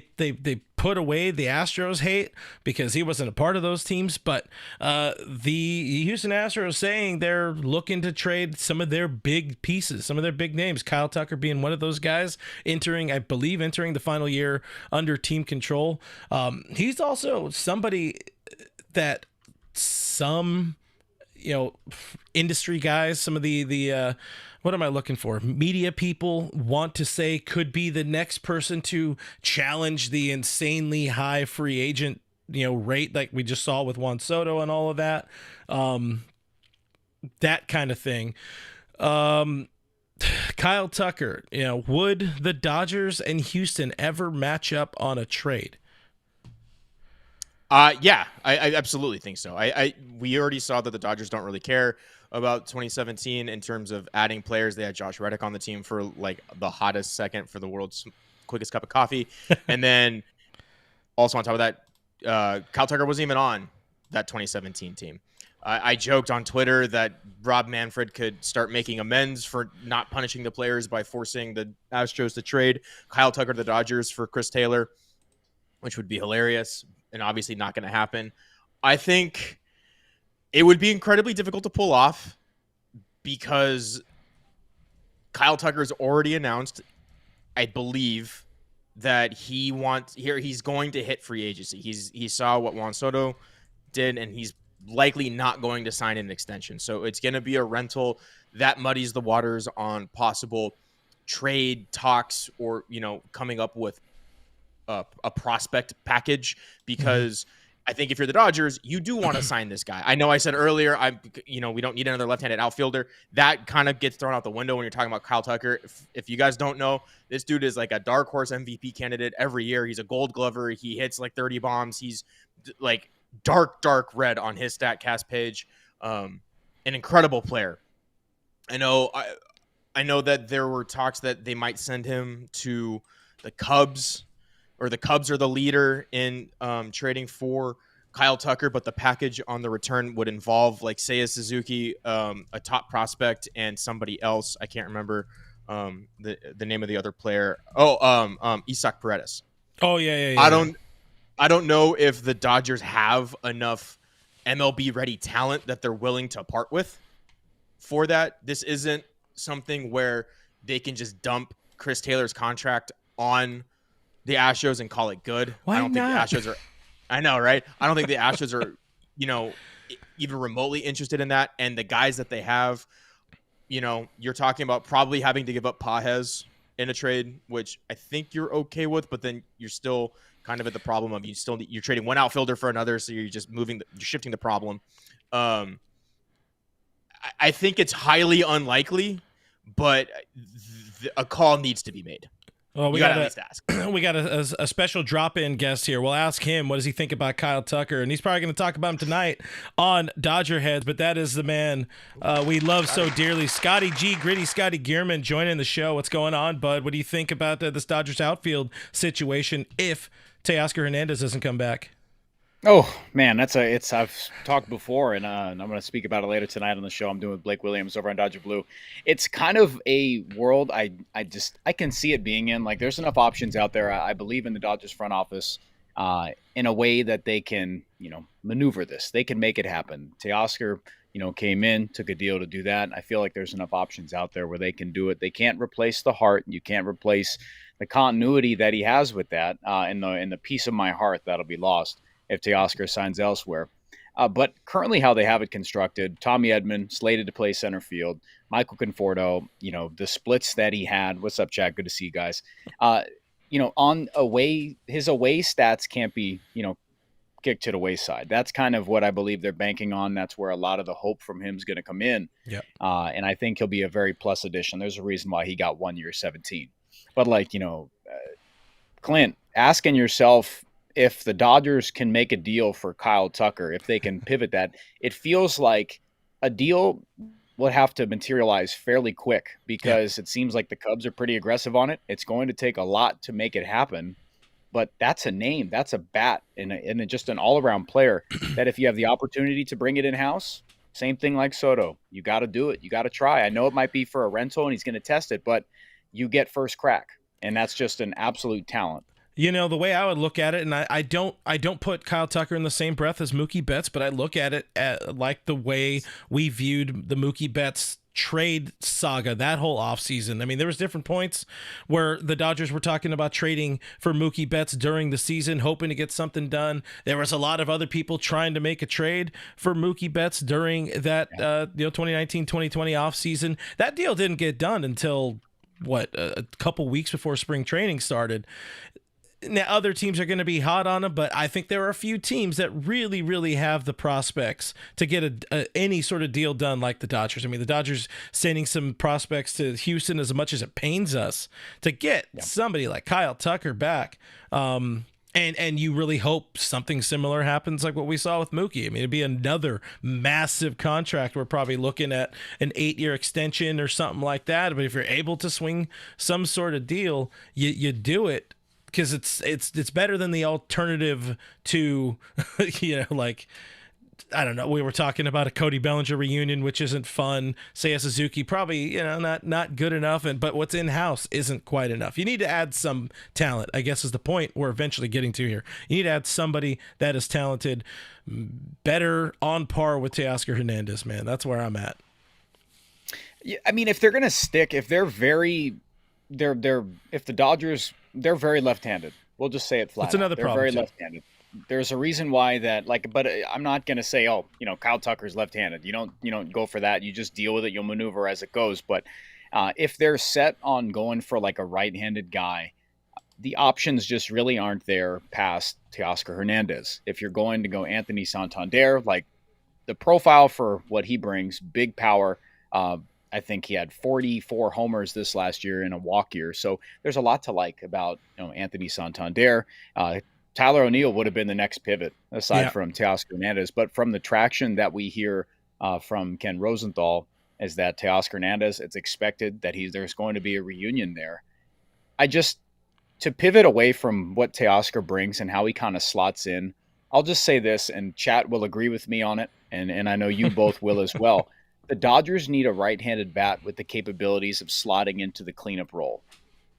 put away the Astros hate because he wasn't a part of those teams, but the Houston Astros saying they're looking to trade some of their big pieces, some of their big names, Kyle Tucker being one of those guys, entering the final year under team control. He's also somebody that some industry guys, some of the what am I looking for? Media people want to say could be the next person to challenge the insanely high free agent, rate like we just saw with Juan Soto and all of that. That kind of thing. Kyle Tucker, would the Dodgers and Houston ever match up on a trade? Yeah, I absolutely think so. We already saw that the Dodgers don't really care about 2017 in terms of adding players. They had Josh Reddick on the team for like the hottest second for the world's quickest cup of coffee. And then also on top of that, Kyle Tucker wasn't even on that 2017 team. I joked on Twitter that Rob Manfred could start making amends for not punishing the players by forcing the Astros to trade Kyle Tucker to the Dodgers for Chris Taylor, which would be hilarious and obviously not going to happen. I think it would be incredibly difficult to pull off because Kyle Tucker's already announced, I believe, that he's going to hit free agency. He saw what Juan Soto did, and he's likely not going to sign an extension. So it's going to be a rental. That muddies the waters on possible trade talks or, coming up with a prospect package because I think if you're the Dodgers, you do want to sign this guy. I know I said earlier, we don't need another left-handed outfielder. That kind of gets thrown out the window when you're talking about Kyle Tucker. If you guys don't know, this dude is like a dark horse MVP candidate every year. He's a Gold Glover. He hits like 30 bombs. He's like dark red on his StatCast page. An incredible player. I know that there were talks that they might send him to the Cubs, or the Cubs are the leader in trading for Kyle Tucker, but the package on the return would involve like Seiya Suzuki, a top prospect, and somebody else. I can't remember the name of the other player. Isaac Paredes. Oh yeah. I don't know if the Dodgers have enough MLB ready talent that they're willing to part with for that. This isn't something where they can just dump Chris Taylor's contract on the Astros and call it good. Why I don't think the not? Astros are, I know, right? I don't think the Astros are, even remotely interested in that. And the guys that they have, you're talking about probably having to give up Pages in a trade, which I think you're okay with, but then you're still kind of at the problem of you're trading one outfielder for another, so you're just you're shifting the problem. I think it's highly unlikely, but a call needs to be made. Well, we got got to at least ask. We got a special drop-in guest here. We'll ask him what does he think about Kyle Tucker, and he's probably going to talk about him tonight on Dodger Heads. But that is the man we love so dearly, Scotty G, Gritty Scotty Geirman, joining the show. What's going on, bud? What do you think about this Dodgers outfield situation if Teoscar Hernandez doesn't come back? Oh man, I've talked before, and I'm going to speak about it later tonight on the show I'm doing with Blake Williams over on Dodger Blue. It's kind of a world I can see it being in. Like, there's enough options out there. I believe in the Dodgers front office in a way that they can, maneuver this. They can make it happen. Teoscar, came in, took a deal to do that. I feel like there's enough options out there where they can do it. They can't replace the heart. You can't replace the continuity that he has with that, and the peace of my heart that'll be lost if Teoscar signs elsewhere. But currently how they have it constructed, Tommy Edman slated to play center field, Michael Conforto, the splits that he had. What's up, Chad? Good to see you guys. On away, his away stats can't be, kicked to the wayside. That's kind of what I believe they're banking on. That's where a lot of the hope from him is going to come in. Yeah. And I think he'll be a very plus addition. There's a reason why he got 1 year, 17. But Clint, asking yourself, if the Dodgers can make a deal for Kyle Tucker, if they can pivot that, it feels like a deal would have to materialize fairly quick because It seems like the Cubs are pretty aggressive on it. It's going to take a lot to make it happen, but that's a name, that's a bat, and just an all-around player that if you have the opportunity to bring it in-house, same thing like Soto. You got to do it. You got to try. I know it might be for a rental and he's going to test it, but you get first crack, and that's just an absolute talent. The way I would look at it, and I don't put Kyle Tucker in the same breath as Mookie Betts, but I look at it like the way we viewed the Mookie Betts trade saga, that whole offseason. I mean, there was different points where the Dodgers were talking about trading for Mookie Betts during the season, hoping to get something done. There was a lot of other people trying to make a trade for Mookie Betts during that 2019-2020 offseason. That deal didn't get done until a couple weeks before spring training started. Now, other teams are going to be hot on him, but I think there are a few teams that really, really have the prospects to get any sort of deal done like the Dodgers. I mean, the Dodgers sending some prospects to Houston as much as it pains us to get somebody like Kyle Tucker back. And you really hope something similar happens like what we saw with Mookie. I mean, it'd be another massive contract. We're probably looking at an 8-year extension or something like that. But if you're able to swing some sort of deal, you do it. Because it's better than the alternative to, I don't know. We were talking about a Cody Bellinger reunion, which isn't fun. Seiya Suzuki probably not good enough, but what's in house isn't quite enough. You need to add some talent, I guess, is the point we're eventually getting to here. You need to add somebody that is talented, better on par with Teoscar Hernandez. Man, that's where I'm at. Yeah, I mean, if they're gonna stick, if they're if the Dodgers. They're very left-handed. We'll just say it flat. That's another problem. They're very left-handed. There's a reason why that, but I'm not going to say, Kyle Tucker's left-handed. You don't go for that. You just deal with it. You'll maneuver as it goes. But if they're set on going for like a right-handed guy, the options just really aren't there past Teoscar Hernandez. If you're going to go Anthony Santander, like the profile for what he brings, big power, I think he had 44 homers this last year in a walk year. So there's a lot to like about Anthony Santander. Tyler O'Neill would have been the next pivot aside from Teoscar Hernandez. But from the traction that we hear from Ken Rosenthal is that Teoscar Hernandez, it's expected that there's going to be a reunion there. To pivot away from what Teoscar brings and how he kind of slots in, I'll just say this, and Chat will agree with me on it, and I know you both will as well. The Dodgers need a right-handed bat with the capabilities of slotting into the cleanup role.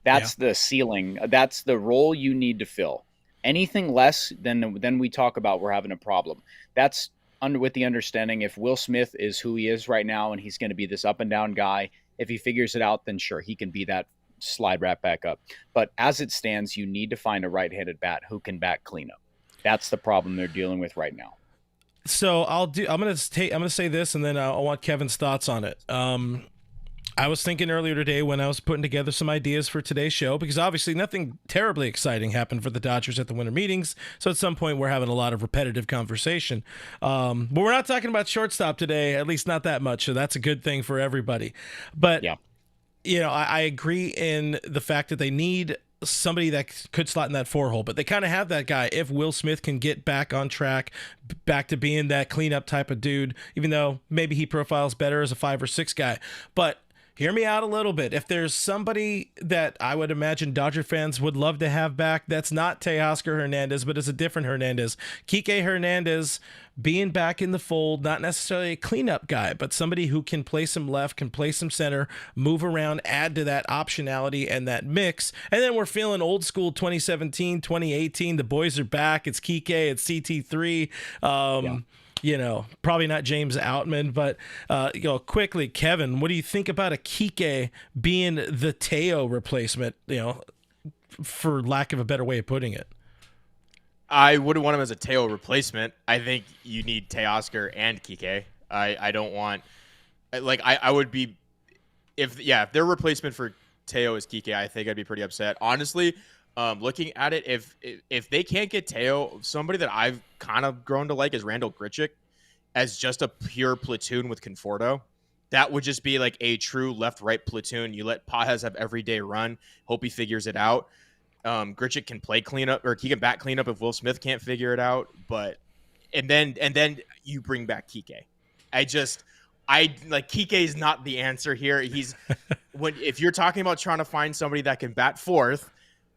That's the ceiling. That's the role you need to fill. Anything less than we talk about, we're having a problem. That's with the understanding if Will Smith is who he is right now and he's going to be this up and down guy, if he figures it out, then sure, he can be that slide right back up. But as it stands, you need to find a right-handed bat who can bat cleanup. That's the problem they're dealing with right now. So I'm gonna say this, and then I want Kevin's thoughts on it. I was thinking earlier today when I was putting together some ideas for today's show, because obviously nothing terribly exciting happened for the Dodgers at the winter meetings. So at some point we're having a lot of repetitive conversation. But we're not talking about shortstop today, at least not that much. So that's a good thing for everybody. But, yeah. I agree in the fact that they need somebody that could slot in that 4-hole, but they kind of have that guy. If Will Smith can get back on track, back to being that cleanup type of dude, even though maybe he profiles better as a 5 or 6 guy. But hear me out a little bit. If there's somebody that I would imagine Dodger fans would love to have back, that's not Teoscar Hernandez, but it's a different Hernandez. Kike Hernandez being back in the fold, not necessarily a cleanup guy, but somebody who can play some left, can play some center, move around, add to that optionality and that mix. And then we're feeling old school 2017, 2018. The boys are back. It's Kike, it's CT3. Probably not James Outman, but quickly, Kevin, what do you think about a Kike being the Teo replacement, for lack of a better way of putting it? I wouldn't want him as a Teo replacement. I think you need Teoscar and Kike. I don't want, I would be, if their replacement for Teo is Kike, I think I'd be pretty upset. Honestly, looking at it, if they can't get Teo, somebody that I've kind of grown to like is Randall Grichuk as just a pure platoon with Conforto. That would just be like a true left-right platoon. You let Pages have everyday run. Hope he figures it out. Grichuk can play cleanup, or he can bat cleanup if Will Smith can't figure it out. But and then you bring back Kike. Kike is not the answer here. He's if you're talking about trying to find somebody that can bat fourth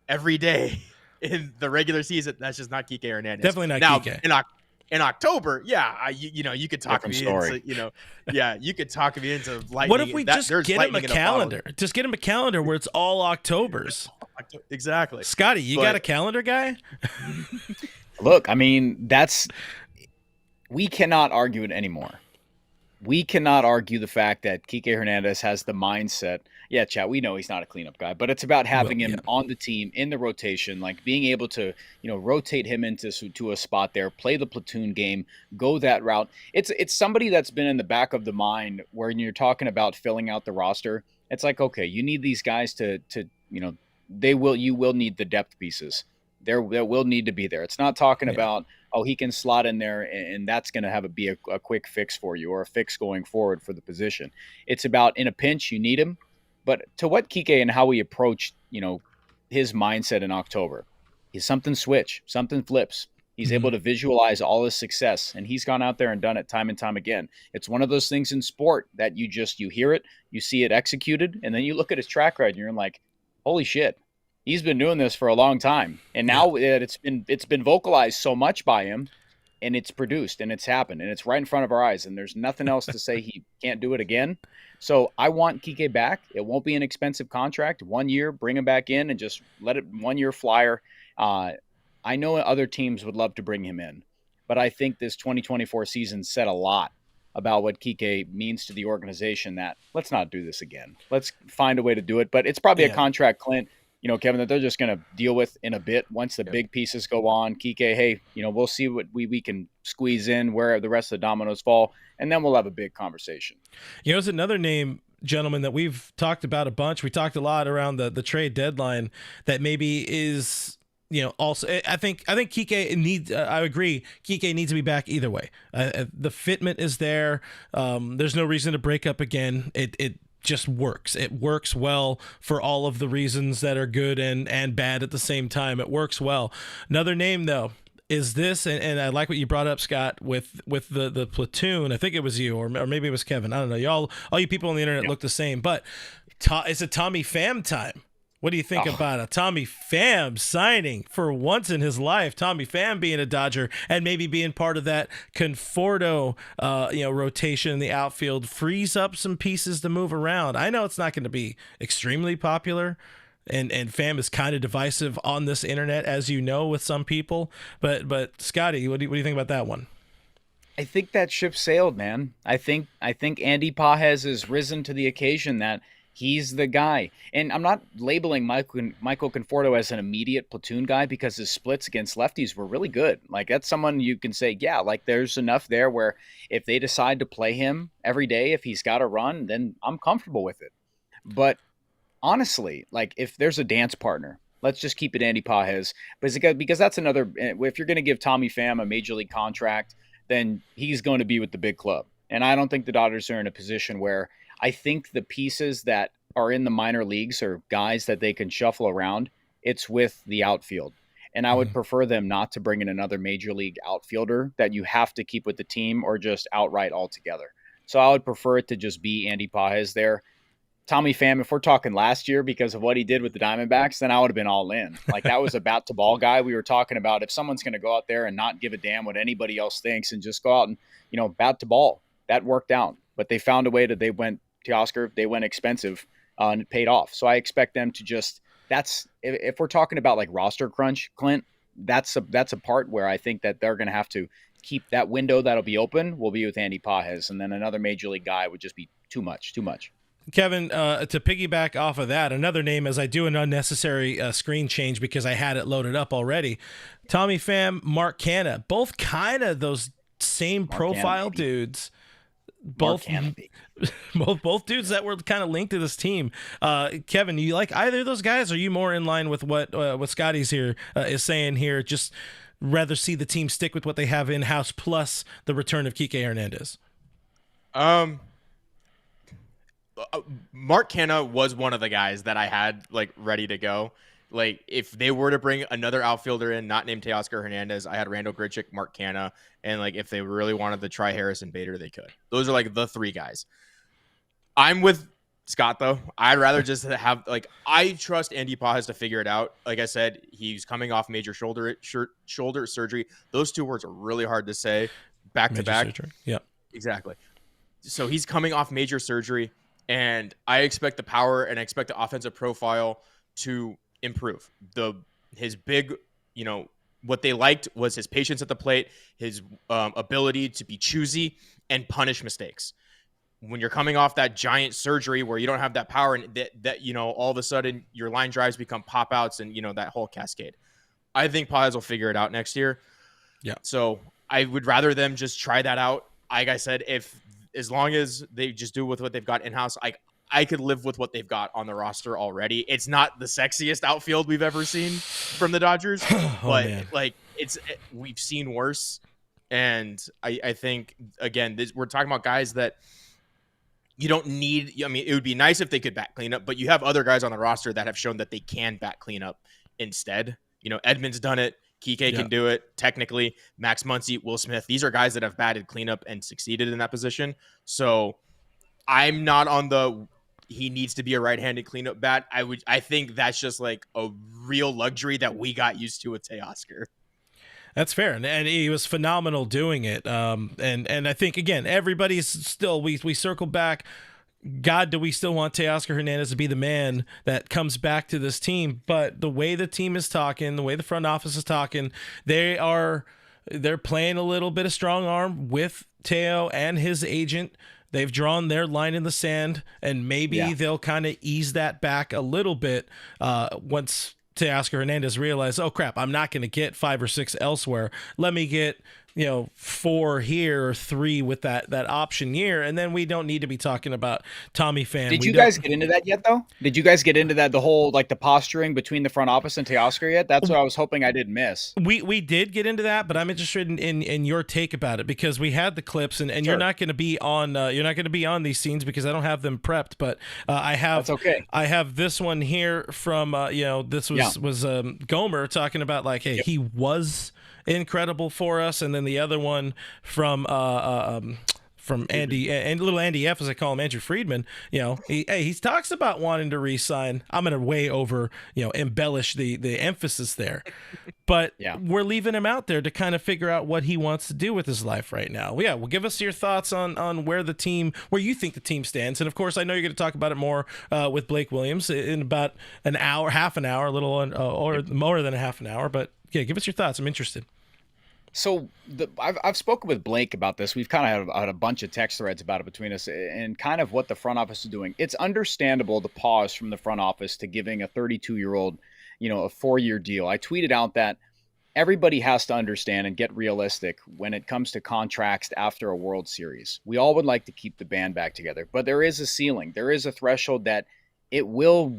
every day in the regular season, that's just not Kike Hernandez. Definitely not Kike. In October, you could talk me into, you could talk me into lightning. What if we just get him a calendar? Just get him a calendar where it's all Octobers. Exactly. Scotty, you got a calendar guy? Look, I mean, we cannot argue it anymore. We cannot argue the fact that Kike Hernandez has the mindset. Yeah, chat, we know he's not a cleanup guy, but it's about having him on the team, in the rotation, like being able to, rotate him to a spot there, play the platoon game, go that route. It's somebody that's been in the back of the mind when you're talking about filling out the roster. It's like, okay, you need these guys to you will need the depth pieces. There will need to be there. It's not talking about, he can slot in there and that's going to be a quick fix for you, or a fix going forward for the position. It's about in a pinch, you need him. But to what Kike and how we approached, his mindset in October, is something flips. He's able to visualize all his success, and he's gone out there and done it time and time again. It's one of those things in sport that you hear it, you see it executed, and then you look at his track record and you're like, holy shit. He's been doing this for a long time, and now it's been vocalized so much by him, and it's produced, and it's happened, and it's right in front of our eyes, and there's nothing else to say he can't do it again. So I want Kike back. It won't be an expensive contract. 1 year, bring him back in, and just let it 1 year flyer. I know other teams would love to bring him in, but I think this 2024 season said a lot about what Kike means to the organization. That let's not do this again. Let's find a way to do it. But it's probably a contract, Clint, Kevin, that they're just going to deal with in a bit once the big pieces go on. Kike, hey, we'll see what we can squeeze in where the rest of the dominoes fall, and then we'll have a big conversation. There's another name, gentlemen, that we've talked about a bunch. We talked a lot around the trade deadline that maybe is, also, I think Kike needs, I agree, Kike needs to be back either way. The fitment is there. There's no reason to break up again. It just works. It works well for all of the reasons that are good and bad at the same time. It works well. Another name, though, is this, and I like what you brought up, Scott, with the platoon. I think it was you, or maybe it was Kevin. I don't know. All you people on the internet look the same, but it's a Tommy Pham time. What do you think about a Tommy Pham signing for once in his life? Tommy Pham being a Dodger and maybe being part of that Conforto, rotation in the outfield frees up some pieces to move around. I know it's not going to be extremely popular, and Pham is kind of divisive on this internet, as you know, with some people. But Scotty, what do you think about that one? I think that ship sailed, man. I think Andy Pages has risen to the occasion that he's the guy. And I'm not labeling Michael Conforto as an immediate platoon guy because his splits against lefties were really good. Like that's someone you can say, yeah, like there's enough there where if they decide to play him every day, if he's got a run, then I'm comfortable with it. But honestly, like if there's a dance partner, let's just keep it Andy Pages, because that's another. If you're going to give Tommy Pham a major league contract, then he's going to be with the big club. And I don't think the Dodgers are in a position where I think the pieces that are in the minor leagues are guys that they can shuffle around. It's with the outfield. And I would prefer them not to bring in another major league outfielder that you have to keep with the team or just outright altogether. So I would prefer it to just be Andy Pages there. Tommy Pham, if we're talking last year because of what he did with the Diamondbacks, then I would have been all in. Like that was a bat to ball guy. We were talking about if someone's going to go out there and not give a damn what anybody else thinks and just go out and, bat to ball. That worked out. But they found a way that they went Teoscar, they went expensive and it paid off. So I expect them to just if we're talking about like roster crunch, Clint, that's a part where I think that they're going to have to keep that window that'll be open will be with Andy Pages, and then another major league guy would just be too much. Kevin, to piggyback off of that, another name as I do an unnecessary screen change because I had it loaded up already. Tommy Pham, Mark Canha, both kind of those same Mark profile Canha, dudes. Both dudes that were kind of linked to this team. Kevin, you like either of those guys? Or are you more in line with what Scotty's here is saying here? Just rather see the team stick with what they have in house plus the return of Kike Hernandez. Mark Canha was one of the guys that I had like ready to go. Like if they were to bring another outfielder in, not named Teoscar Hernandez, I had Randall Grichuk, Mark Canha, and like if they really wanted to try Harrison Bader, they could. Those are like the three guys. I'm with Scott though. I'd rather just have I trust Andy Pages to figure it out. Like I said, he's coming off major shoulder surgery. Those two words are really hard to say back to back. Yeah, exactly. So he's coming off major surgery. And I expect the power and I expect the offensive profile to improve. His big, what they liked was his patience at the plate, his ability to be choosy and punish mistakes. When you're coming off that giant surgery where you don't have that power and that all of a sudden your line drives become pop outs and that whole cascade. I think Pages will figure it out next year. Yeah. So I would rather them just try that out. Like I said, as long as they just do with what they've got in-house, I could live with what they've got on the roster already. It's not the sexiest outfield we've ever seen from the Dodgers, but we've seen worse. And I think, again, we're talking about guys that you don't need. I mean, it would be nice if they could bat cleanup, but you have other guys on the roster that have shown that they can bat cleanup instead. Edman's done it. Kike can do it technically. Max Muncy, Will Smith. These are guys that have batted cleanup and succeeded in that position. So I'm not on he needs to be a right-handed cleanup bat. I think that's just like a real luxury that we got used to with Teoscar. That's fair, and he was phenomenal doing it. And I think again, everybody's still we circle back. God, do we still want Teoscar Hernandez to be the man that comes back to this team? But the way the team is talking, the way the front office is talking, they're playing a little bit of strong arm with Teo and his agent. They've drawn their line in the sand, and maybe they'll kind of ease that back a little bit once Teoscar Hernandez realized, oh crap, I'm not going to get 5 or 6 elsewhere. Let me get 4 here or 3 with that option year, and then we don't need to be talking about Tommy Pham. Did you guys get into that yet, though? Did you guys get into that, the whole the posturing between the front office and Teoscar yet? That's what I was hoping I didn't miss. We did get into that, but I'm interested in your take about it because we had the clips, and Sure. you're not going to be on these scenes because I don't have them prepped, but I have. That's okay. I have this one here from this was Gomer talking about hey, he was incredible for us, and then the other one from Andy and little Andy F, as I call him, Andrew Friedman. He talks about wanting to re-sign. I'm gonna way over embellish the emphasis there, but we're leaving him out there to kind of figure out what he wants to do with his life right now. Well, give us your thoughts on where you think the team stands, and of course I know you're going to talk about it more with Blake Williams in about an hour, half an hour, a little or more than a half an hour. But yeah, give us your thoughts. I'm interested. So I've spoken with Blake about this. We've kind of had a bunch of text threads about it between us, and kind of what the front office is doing. It's understandable the pause from the front office to giving a 32-year-old, a 4-year deal. I tweeted out that everybody has to understand and get realistic when it comes to contracts after a World Series. We all would like to keep the band back together, but there is a ceiling. There is a threshold that it will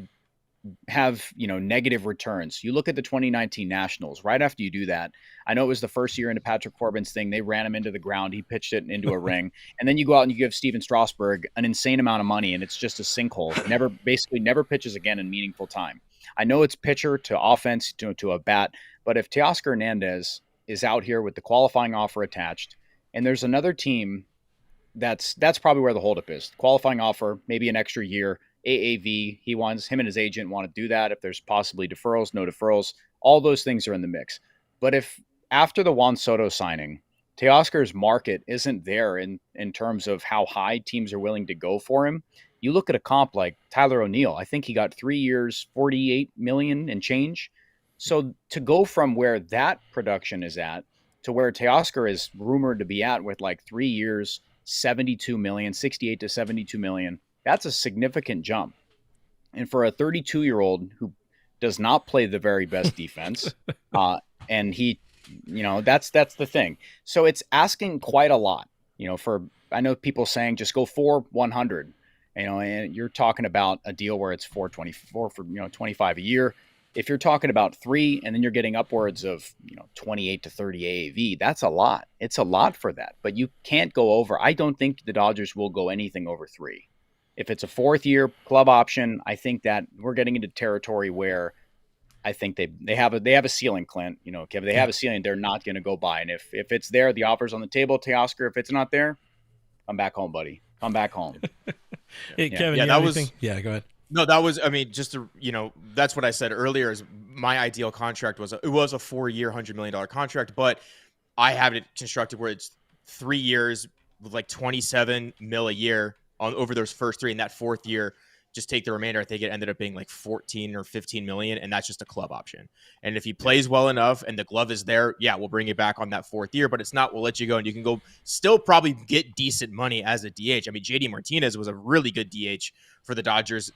have negative returns. You look at the 2019 Nationals. Right after you do that, I know it was the first year into Patrick Corbin's thing. They ran him into the ground. He pitched it into a ring, and then you go out and you give Steven Strasburg an insane amount of money, and it's just a sinkhole. Never pitches again in meaningful time. I know it's pitcher to offense to a bat, but if Teoscar Hernandez is out here with the qualifying offer attached, and there's another team, that's probably where the holdup is. Qualifying offer, maybe an extra year. AAV, him and his agent want to do that. If there's possibly deferrals, no deferrals, all those things are in the mix. But if after the Juan Soto signing, Teoscar's market isn't there in terms of how high teams are willing to go for him, you look at a comp like Tyler O'Neill. I think he got 3 years, $48 million and change. So to go from where that production is at to where Teoscar is rumored to be at with like 3 years, 72 million, 68 to 72 million, that's a significant jump. And for a 32-year-old who does not play the very best defense, and he, that's the thing. So it's asking quite a lot, I know people saying just go for 100, and you're talking about a deal where it's 424 for, 25 a year. If you're talking about 3 and then you're getting upwards of, 28 to 30 AAV, that's a lot. It's a lot for that, but you can't go over. I don't think the Dodgers will go anything over 3. If it's a 4th-year club option, I think that we're getting into territory where I think they have a ceiling, Clint. Kevin, they have a ceiling. They're not going to go by. And if it's there, the offer's on the table. Teoscar, if it's not there, come back home, buddy. Come back home. Hey, Kevin, yeah, that was. Yeah, go ahead. No, that was. I mean, just to that's what I said earlier. Is my ideal contract was a 4-year, $100 million contract, but I have it constructed where it's 3 years with like 27 mil a year over those first 3, and that 4th year, just take the remainder. I think it ended up being like 14 or 15 million, and that's just a club option. And if he plays well enough and the glove is there, yeah, we'll bring it back on that 4th year. But it's not, we'll let you go, and you can go still probably get decent money as a DH. I mean, JD Martinez was a really good DH for the Dodgers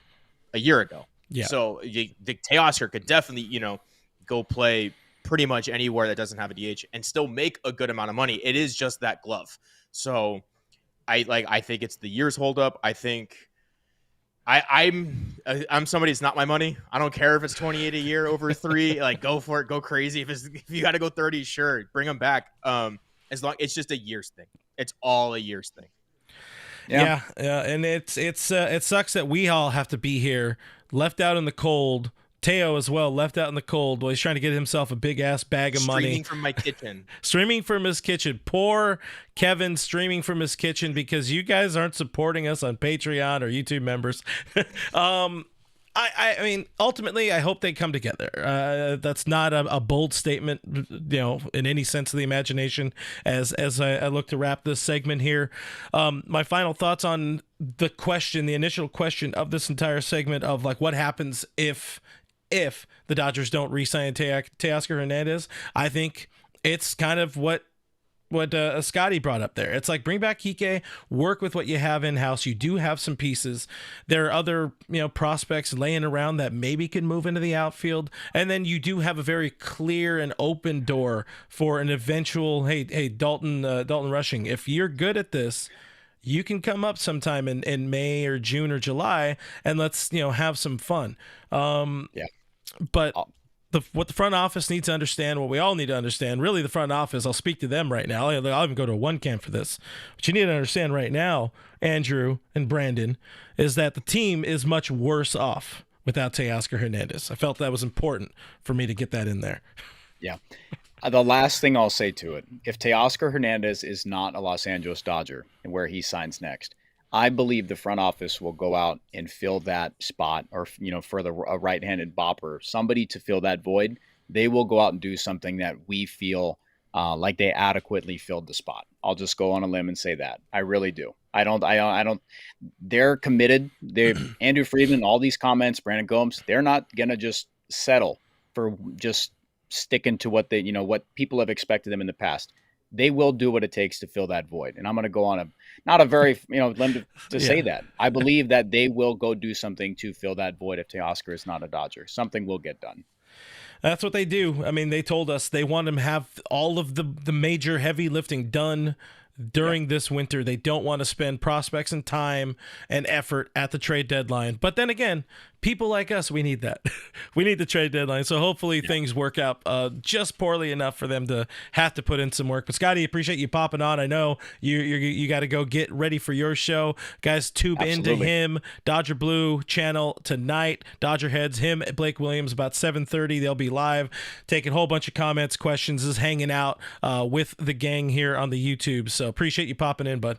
a year ago. Yeah. So the Teoscar could definitely, go play pretty much anywhere that doesn't have a DH and still make a good amount of money. It is just that glove. So I think it's the years hold up. I think I'm somebody. It's not my money. I don't care if it's 28 a year over 3. Like, go for it, go crazy. If you got to go 30, sure, bring them back. As long it's just a years thing. It's all a years thing. Yeah, and it sucks that we all have to be here, left out in the cold. Teo as well, left out in the cold while he's trying to get himself a big ass bag of money. Streaming from my kitchen. Streaming from his kitchen. Poor Kevin streaming from his kitchen because you guys aren't supporting us on Patreon or YouTube members. I mean, ultimately, I hope they come together. That's not a bold statement, in any sense of the imagination. As I look to wrap this segment here, my final thoughts on the initial question of this entire segment of like what happens if the Dodgers don't re-sign Teoscar Hernandez. I think it's kind of what Scotty brought up there. It's like, bring back Kike, work with what you have in-house. You do have some pieces. There are other, prospects laying around that maybe could move into the outfield. And then you do have a very clear and open door for an eventual, hey, Dalton Rushing. If you're good at this, you can come up sometime in May or June or July and let's, have some fun. But what the front office needs to understand, what we all need to understand, really the front office, I'll speak to them right now. I'll even go to one camp for this. What you need to understand right now, Andrew and Brandon, is that the team is much worse off without Teoscar Hernandez. I felt that was important for me to get that in there. Yeah. The last thing I'll say to it, if Teoscar Hernandez is not a Los Angeles Dodger and where he signs next, I believe the front office will go out and fill that spot, or, for a right-handed bopper, somebody to fill that void. They will go out and do something that we feel like they adequately filled the spot. I'll just go on a limb and say that. I really do. I don't. They're committed. Andrew Friedman, all these comments, Brandon Gomes, they're not going to just settle for just sticking to what what people have expected them in the past. They will do what it takes to fill that void. And I'm going to go on not a very, limb to say that. I believe that they will go do something to fill that void if Teoscar is not a Dodger. Something will get done. That's what they do. I mean, they told us they want them to have all of the major heavy lifting done during this winter. They don't want to spend prospects and time and effort at the trade deadline. But then again, people like us, we need that. We need the trade deadline. So hopefully things work out just poorly enough for them to have to put in some work. But Scotty, appreciate you popping on. I know you got to go get ready for your show. Guys, tube into him. Dodger Blue channel tonight. Dodger Heads, him, Blake Williams, about 7:30. They'll be live, taking a whole bunch of comments, questions, just hanging out with the gang here on the YouTube. So appreciate you popping in, bud.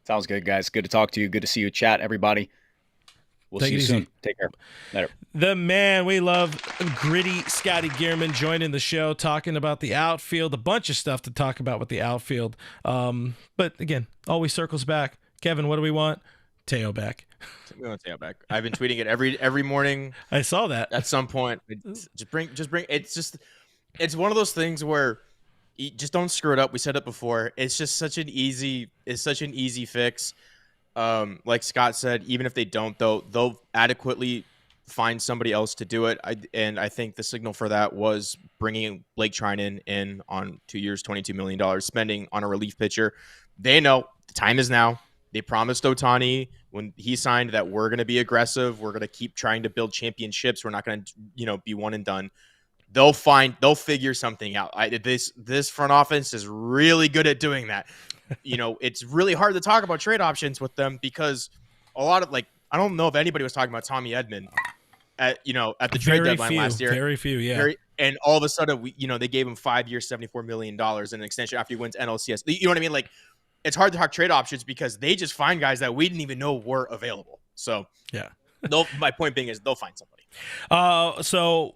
Sounds good, guys. Good to talk to you. Good to see you chat, everybody. We'll see you soon. Take care. Later. The man we love, gritty Scotty Geirman, joining the show, talking about the outfield, a bunch of stuff to talk about with the outfield. But again, always circles back. Kevin, what do we want? Teo back. We want Teo back. I've been tweeting it every morning. I saw that at some point. Just bring. It's one of those things where you just don't screw it up. We said it before. It's just such an easy fix. Like Scott said, even if they don't, they'll adequately find somebody else to do it. I think the signal for that was bringing Blake Treinen in on 2 years, $22 million spending on a relief pitcher. They know the time is now. They promised Ohtani when he signed that we're going to be aggressive. We're going to keep trying to build championships. We're not going to, be one and done. They'll figure something out. This front office is really good at doing that. It's really hard to talk about trade options with them because a lot of I don't know if anybody was talking about Tommy Edman at the trade deadline last year. Very few, yeah. And all of a sudden, they gave him 5 years, $74 million in an extension after he wins NLCS. You know what I mean? It's hard to talk trade options because they just find guys that we didn't even know were available. So yeah, my point being is they'll find somebody. So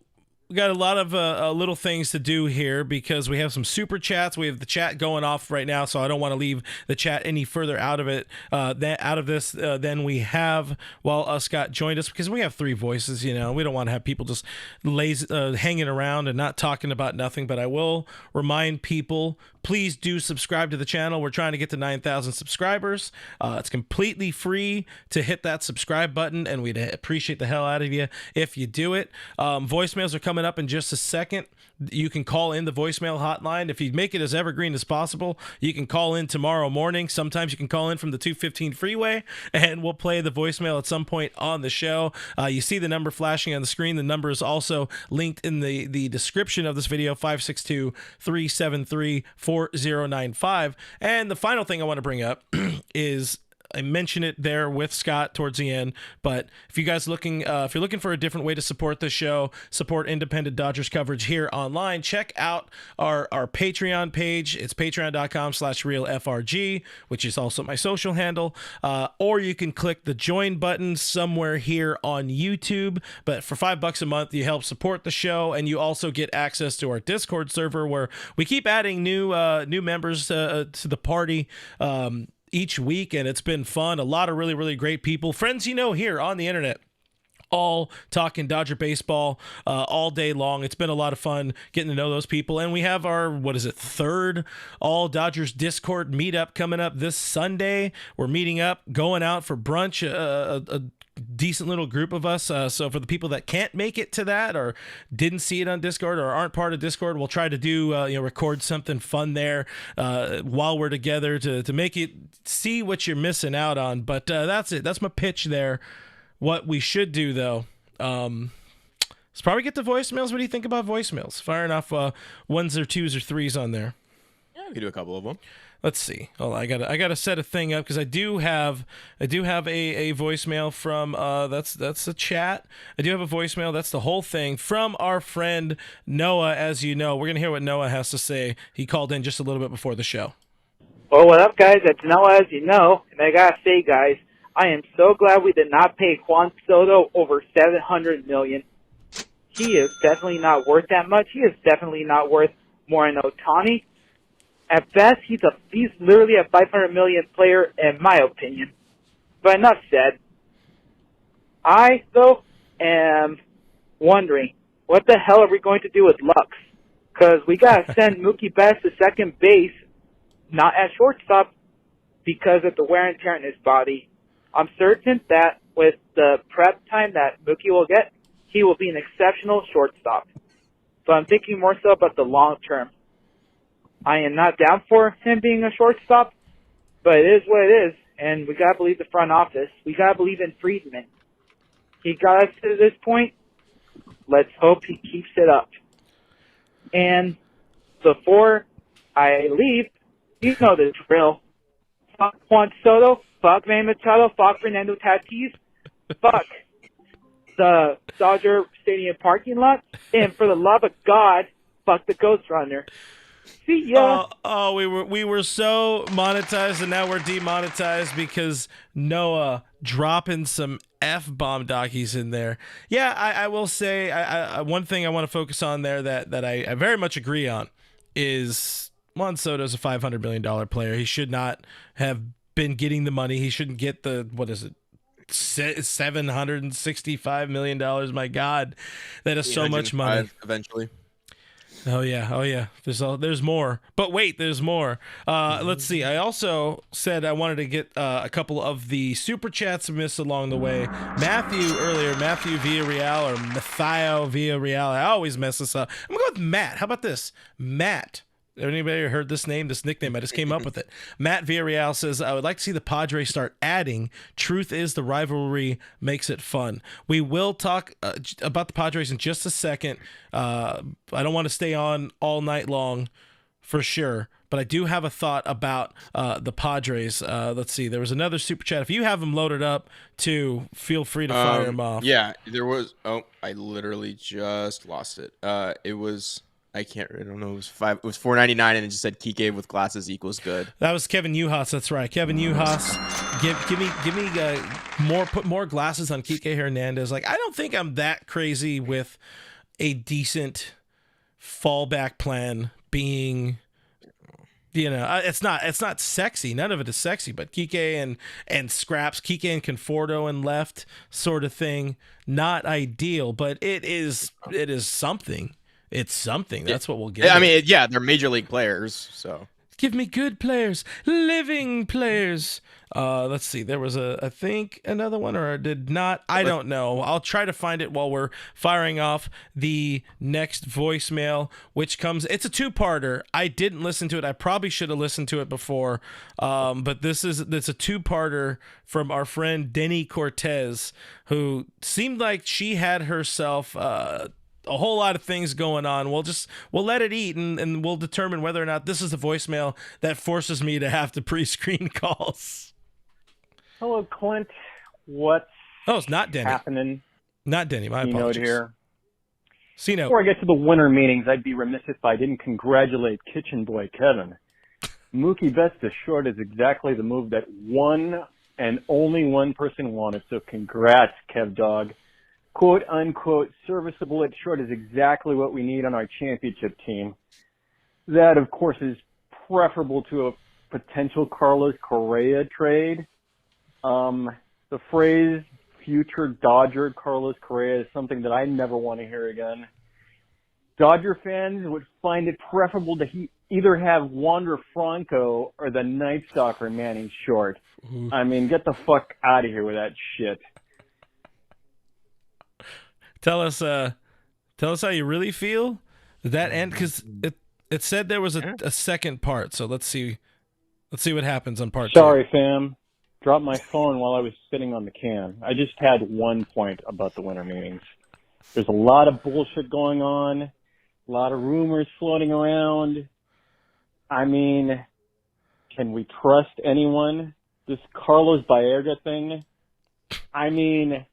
we got a lot of little things to do here because we have some super chats. We have the chat going off right now, so I don't want to leave the chat any further out of it. Than we have while Scott joined us because we have three voices. We don't want to have people just hanging around and not talking about nothing. But I will remind people, please do subscribe to the channel. We're trying to get to 9,000 subscribers. It's completely free to hit that subscribe button, and we'd appreciate the hell out of you if you do it. Voicemails are coming up in just a second. You can call in the voicemail hotline. If you make it as evergreen as possible, you can call in tomorrow morning. Sometimes you can call in from the 215 freeway, and we'll play the voicemail at some point on the show. You see the number flashing on the screen. The number is also linked in the description of this video, 562-373-4095. And the final thing I want to bring up is I mentioned it there with Scott towards the end, but if you guys if you're looking for a different way to support the show, support independent Dodgers coverage here online, check out our Patreon page. It's patreon.com/realfrg, which is also my social handle. Or you can click the join button somewhere here on YouTube. But for $5 a month, you help support the show, and you also get access to our Discord server where we keep adding new members to the party each week, and it's been fun. A lot of really, really great people, friends here on the internet, all talking Dodger baseball all day long. It's been a lot of fun getting to know those people. And we have our, third All Dodgers Discord meetup coming up this Sunday. We're meeting up, going out for brunch, a decent little group of us. So for the people that can't make it to that or didn't see it on Discord or aren't part of Discord, we'll try to do, record something fun there while we're together to make it see what you're missing out on. But that's it. That's my pitch there. What we should do, though, is probably get the voicemails. What do you think about voicemails? Firing off ones or twos or threes on there. Yeah, we could do a couple of them. Let's see. Oh, I gotta set a thing up because I do have a voicemail from that's a chat. I do have a voicemail. That's the whole thing from our friend Noah. As you know, we're gonna hear what Noah has to say. He called in just a little bit before the show. Well, what up, guys? It's Noah, as you know, and I gotta say, guys, I am so glad we did not pay Juan Soto over $700 million. He is definitely not worth that much. He is definitely not worth more than Ohtani. At best, he's literally a $500 million player, in my opinion. But enough said. I, though, am wondering, what the hell are we going to do with Lux? because we got to send Mookie Betts to second base, not at shortstop, because of the wear and tear in his body. I'm certain that with the prep time that Mookie will get, he will be an exceptional shortstop. So I'm thinking more so about the long term. I am not down for him being a shortstop, but it is what it is, and we got to believe the front office. We got to believe in Friedman. He got us to this point. Let's hope he keeps it up. And before I leave, you know the drill. Fuck Juan Soto, fuck Manny Machado, fuck Fernando Tatis, fuck the Dodger Stadium parking lot, and for the love of God, fuck the Ghost Runner. See ya. We were so monetized, and now we're demonetized because Noah dropping some F-bomb doggies in there. Yeah, I will say I one thing I want to focus on there that I very much agree on is Juan Soto's a $500 million player. He should not have been getting the money. He shouldn't get the, what is it, $765 million. My God, that is so much money. Eventually. Oh yeah. There's more. But wait, there's more. Let's see. I also said I wanted to get a couple of the super chats missed along the way. Matthew Villarreal or Matthias Villarreal. I always mess this up. I'm gonna go with Matt. How about this? Matt. Anybody heard this name, this nickname? I just came up with it. Matt Villarreal says, I would like to see the Padres start adding. Truth is the rivalry makes it fun. We will talk about the Padres in just a second. I don't want to stay on all night long for sure, but I do have a thought about the Padres. Let's see. There was another super chat. If you have them loaded up too, feel free to fire them off. Yeah, there was. Oh, I literally just lost it. It was... I don't know. It was $4.99, and it just said Kike with glasses equals good. That was Kevin Uhas. That's right, Kevin Uhas. Give me put more glasses on Kike Hernandez. Like, I don't think I'm that crazy with a decent fallback plan being, it's not sexy. None of it is sexy. But Kike and Scraps, Kike and Conforto and left sort of thing, not ideal. But it is something. It's something. That's what we'll get. I mean, yeah, they're major league players, so. Give me good players, living players. Let's see. There was I think another one, or I did not. I don't know. I'll try to find it while we're firing off the next voicemail, which comes. It's a two-parter. I didn't listen to it. I probably should have listened to it before. But it's a two-parter from our friend Denny Cortez, who seemed like she had herself a whole lot of things going on. We'll let it eat, and we'll determine whether or not this is a voicemail that forces me to have to pre-screen calls. Hello, Clint. What's it's not Denny. happening? Not Denny. My apologies. Here. C-Note. Before I get to the winter meetings, I'd be remiss if I didn't congratulate Kitchen Boy Kevin. Mookie Betts to short is exactly the move that one and only one person wanted, so congrats, Kev Dog. Quote-unquote serviceable at short is exactly what we need on our championship team. That, of course, is preferable to a potential Carlos Correa trade. The phrase future Dodger Carlos Correa is something that I never want to hear again. Dodger fans would find it preferable to either have Wander Franco or the Night Stalker Manning short. Mm-hmm. I mean, get the fuck out of here with that shit. Tell us how you really feel. Did that end? Because it said there was a second part. So let's see what happens on part 2. Sorry, fam. Dropped my phone while I was sitting on the can. I just had one point about the winter meetings. There's a lot of bullshit going on, a lot of rumors floating around. I mean, can we trust anyone? This Carlos Baerga thing. I mean,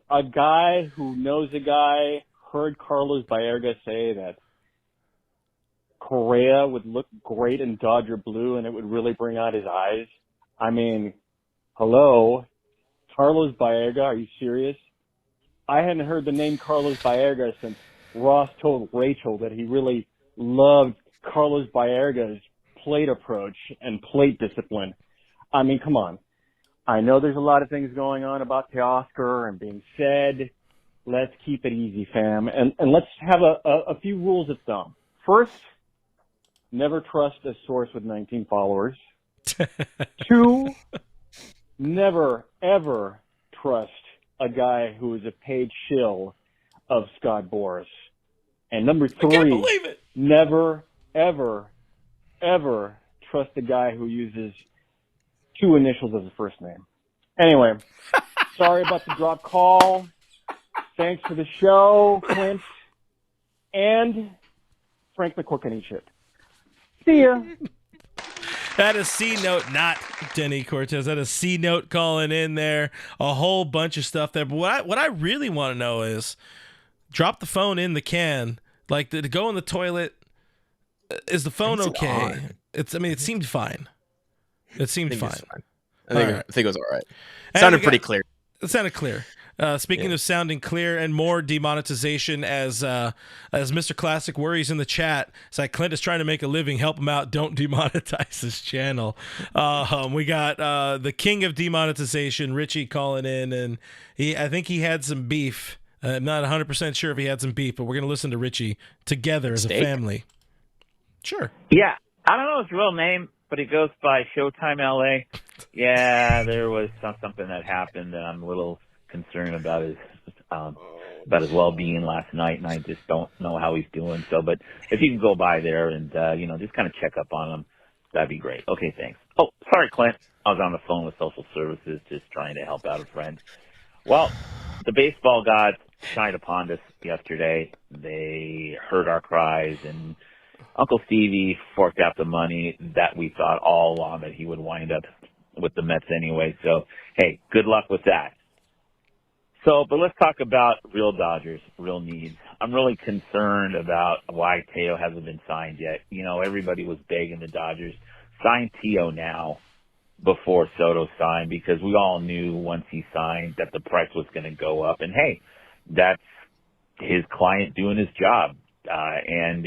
a guy who knows a guy heard Carlos Baerga say that Correa would look great in Dodger blue and it would really bring out his eyes. I mean, hello? Carlos Baerga, are you serious? I hadn't heard the name Carlos Baerga since Ross told Rachel that he really loved Carlos Baerga's plate approach and plate discipline. I mean, come on. I know there's a lot of things going on about Teoscar and being said. Let's keep it easy, fam. And let's have a few rules of thumb. First, never trust a source with 19 followers. 2, never, ever trust a guy who is a paid shill of Scott Boras. And number 3, I can't believe it. never, ever, ever trust a guy who uses 2 initials as a first name. Anyway, sorry about the drop call. Thanks for the show, Clint. And Frank McCookany chip. See ya. That is C-Note, not Denny Cortez. That is C-Note calling in there. A whole bunch of stuff there. But what I really want to know is, drop the phone in the can. Like, to go in the toilet, is the phone okay? It seemed fine. It seemed fine. I think it was all right. It sounded pretty clear. It sounded clear. Speaking of sounding clear and more demonetization, as Mr. Classic worries in the chat, it's like Clint is trying to make a living. Help him out. Don't demonetize his channel. We got the king of demonetization, Richie, calling in, and I think he had some beef. I'm not 100% sure if he had some beef, but we're going to listen to Richie together as a family. Sure. Yeah. I don't know his real name, but he goes by Showtime LA. Yeah, there was something that happened that I'm a little concerned about his well-being last night, and I just don't know how he's doing. So, but if you can go by there and just kind of check up on him, that'd be great. Okay, thanks. Oh, sorry, Clint. I was on the phone with social services just trying to help out a friend. Well, the baseball gods shined upon us yesterday. They heard our cries, and Uncle Stevie forked out the money that we thought all along that he would wind up with the Mets anyway. So, hey, good luck with that. But let's talk about real Dodgers, real needs. I'm really concerned about why Teo hasn't been signed yet. Everybody was begging the Dodgers, sign Teo now before Soto signed, because we all knew once he signed that the price was going to go up. And, hey, that's his client doing his job. And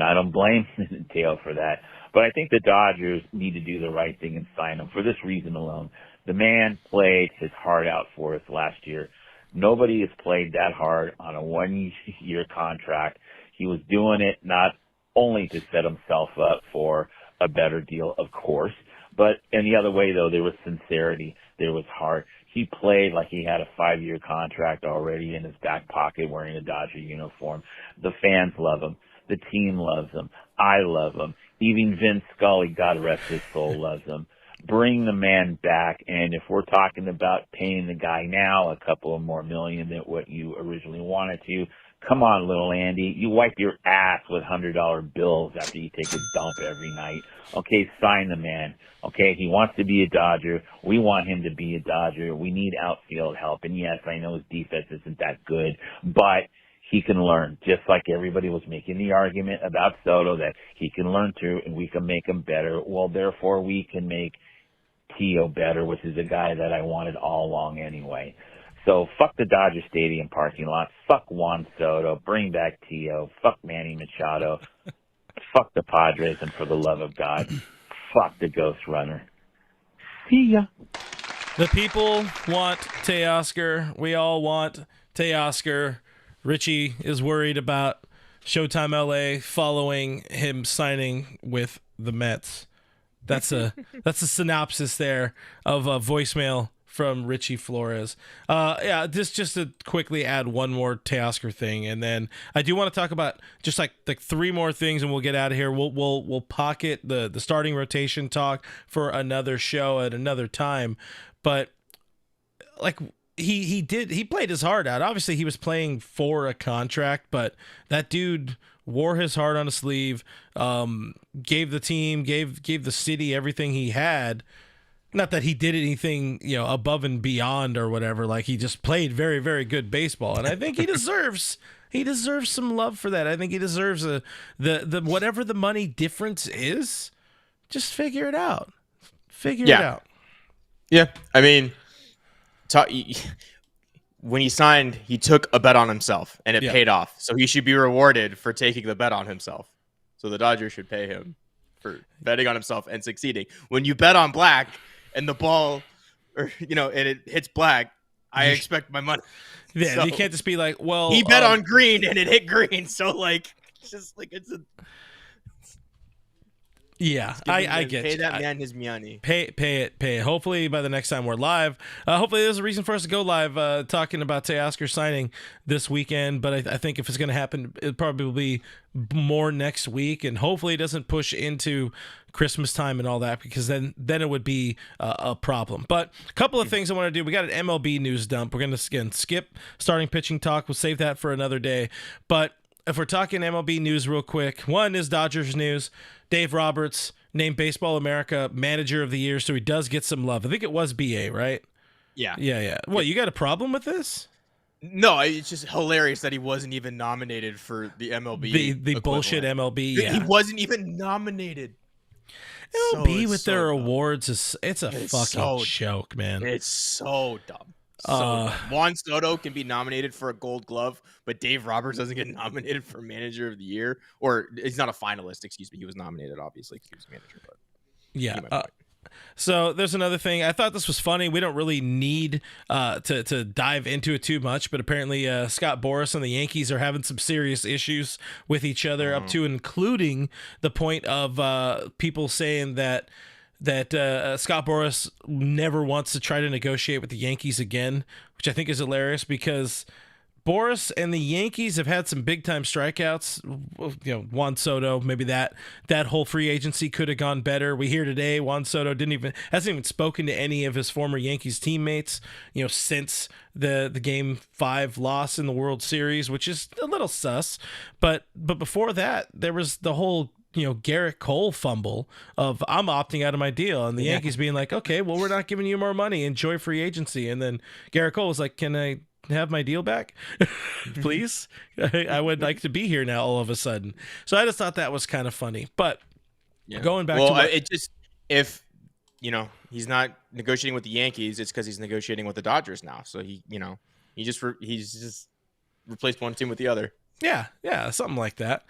I don't blame Teo for that. But I think the Dodgers need to do the right thing and sign him for this reason alone. The man played his heart out for us last year. Nobody has played that hard on a 1-year contract. He was doing it not only to set himself up for a better deal, of course, but in the other way, though, there was sincerity. There was heart. He played like he had a 5-year contract already in his back pocket wearing a Dodger uniform. The fans love him. The team loves him. I love him. Even Vince Scully, God rest his soul, loves him. Bring the man back, and if we're talking about paying the guy now a couple of more million than what you originally wanted to, come on, little Andy. You wipe your ass with $100 bills after you take a dump every night. Okay, sign the man. Okay, he wants to be a Dodger. We want him to be a Dodger. We need outfield help, and yes, I know his defense isn't that good, but he can learn, just like everybody was making the argument about Soto that he can learn too, and we can make him better. Well, therefore, we can make Teo better, which is a guy that I wanted all along anyway. So fuck the Dodger Stadium parking lot. Fuck Juan Soto. Bring back Teo. Fuck Manny Machado. Fuck the Padres, and for the love of God, fuck the Ghost Runner. See ya. The people want Teoscar. We all want Teoscar. Richie is worried about Showtime LA following him signing with the Mets. That's a synopsis there of a voicemail from Richie Flores. Just to quickly add one more Teoscar thing, and then I do want to talk about just like the 3 more things, and we'll get out of here. We'll pocket the starting rotation talk for another show at another time. But like he played his heart out. Obviously, he was playing for a contract, but that dude wore his heart on a sleeve, gave the team, gave the city everything he had. Not that he did anything, above and beyond or whatever. Like, he just played very, very good baseball, and I think he deserves some love for that. I think he deserves the whatever the money difference is. Just figure it out. It out. Yeah, I mean, when he signed, he took a bet on himself, and it paid off. So he should be rewarded for taking the bet on himself. So the Dodgers should pay him for betting on himself and succeeding. When you bet on black and the ball, and it hits black, I expect my money. Yeah, so you can't just be like, well, he bet on green and it hit green. So like, It's just like it's a Yeah, I get pay you. that man his money. Pay it. Hopefully by the next time we're live, hopefully there's a reason for us to go live talking about Teoscar signing this weekend. But I think if it's going to happen, it probably will be more next week, and hopefully it doesn't push into Christmas time and all that, because then it would be a problem. But a couple of things I want to do. We got an MLB news dump. We're going to skip starting pitching talk. We'll save that for another day. But if we're talking MLB news real quick, one is Dodgers news. Dave Roberts named Baseball America Manager of the Year, so he does get some love. I think it was BA, right? Yeah. What, you got a problem with this? No, it's just hilarious that he wasn't even nominated for the MLB. The bullshit MLB. Yeah, he wasn't even nominated. MLB with their awards it's a fucking joke, man. It's so dumb. Juan Soto can be nominated for a Gold Glove, but Dave Roberts doesn't get nominated for Manager of the Year, or he's not a finalist. Excuse me, he was nominated obviously because he was manager. But yeah. So there's another thing. I thought this was funny. We don't really need to dive into it too much, but apparently Scott Boras and the Yankees are having some serious issues with each other, up to including the point of people saying that Scott Boras never wants to try to negotiate with the Yankees again, which I think is hilarious, because Boras and the Yankees have had some big time strikeouts. Juan Soto, maybe that whole free agency could have gone better. We hear today Juan Soto hasn't even spoken to any of his former Yankees teammates, since the Game 5 loss in the World Series, which is a little sus. But before that, there was the whole Garrett Cole fumble of I'm opting out of my deal, and the Yankees being like, okay, well, we're not giving you more money, enjoy free agency. And then Garrett Cole was like, can I have my deal back, please? I would like to be here now all of a sudden. So I just thought that was kind of funny. But going back if he's not negotiating with the Yankees, it's because he's negotiating with the Dodgers now. So he's just replaced one team with the other. Yeah, something like that.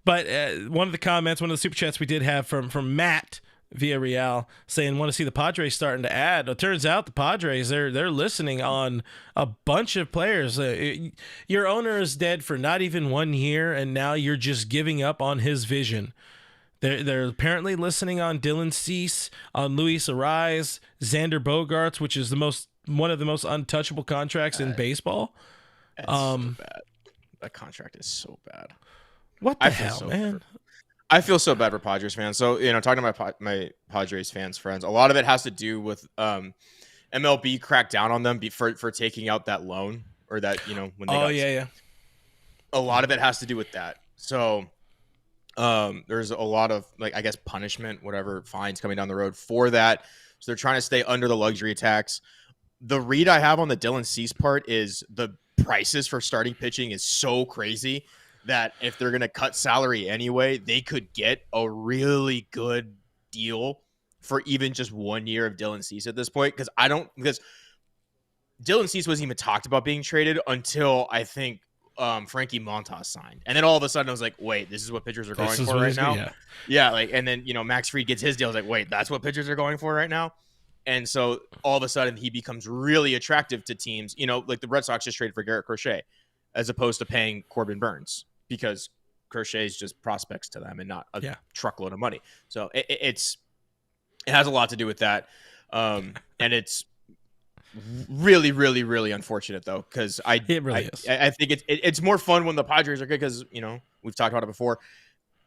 But one of the super chats we did have from Matt via Real saying, want to see the Padres starting to add. Well, it turns out the Padres, they're listening on a bunch of players. Your owner is dead for not even 1 year, and now you're just giving up on his vision. They're apparently listening on Dylan Cease, on Luis Ariz, Xander Bogaerts, which is one of the most untouchable contracts in baseball. That's so bad. That contract is so bad. What the hell, man? I feel so bad for Padres fans. So, talking about my Padres fans friends, a lot of it has to do with MLB cracked down on them for taking out that loan, or that, when they a lot of it has to do with that. So there's a lot of, I guess, punishment, whatever, fines coming down the road for that. So they're trying to stay under the luxury tax. The read I have on the Dylan Cease part is the prices for starting pitching is so crazy that if they're going to cut salary anyway, they could get a really good deal for even just 1 year of Dylan Cease at this point. Because Dylan Cease wasn't even talked about being traded until I think Frankie Montas signed. And then all of a sudden I was like, wait, this is what pitchers are going for right now? Yeah. And then, Max Fried gets his deal. I was like, wait, that's what pitchers are going for right now? And so all of a sudden he becomes really attractive to teams, like the Red Sox just traded for Garrett Crochet as opposed to paying Corbin Burns, because Crochet is just prospects to them and not a truckload of money. So it has a lot to do with that. And it's really, really, really unfortunate though, because I think it's more fun when the Padres are good, because we've talked about it before.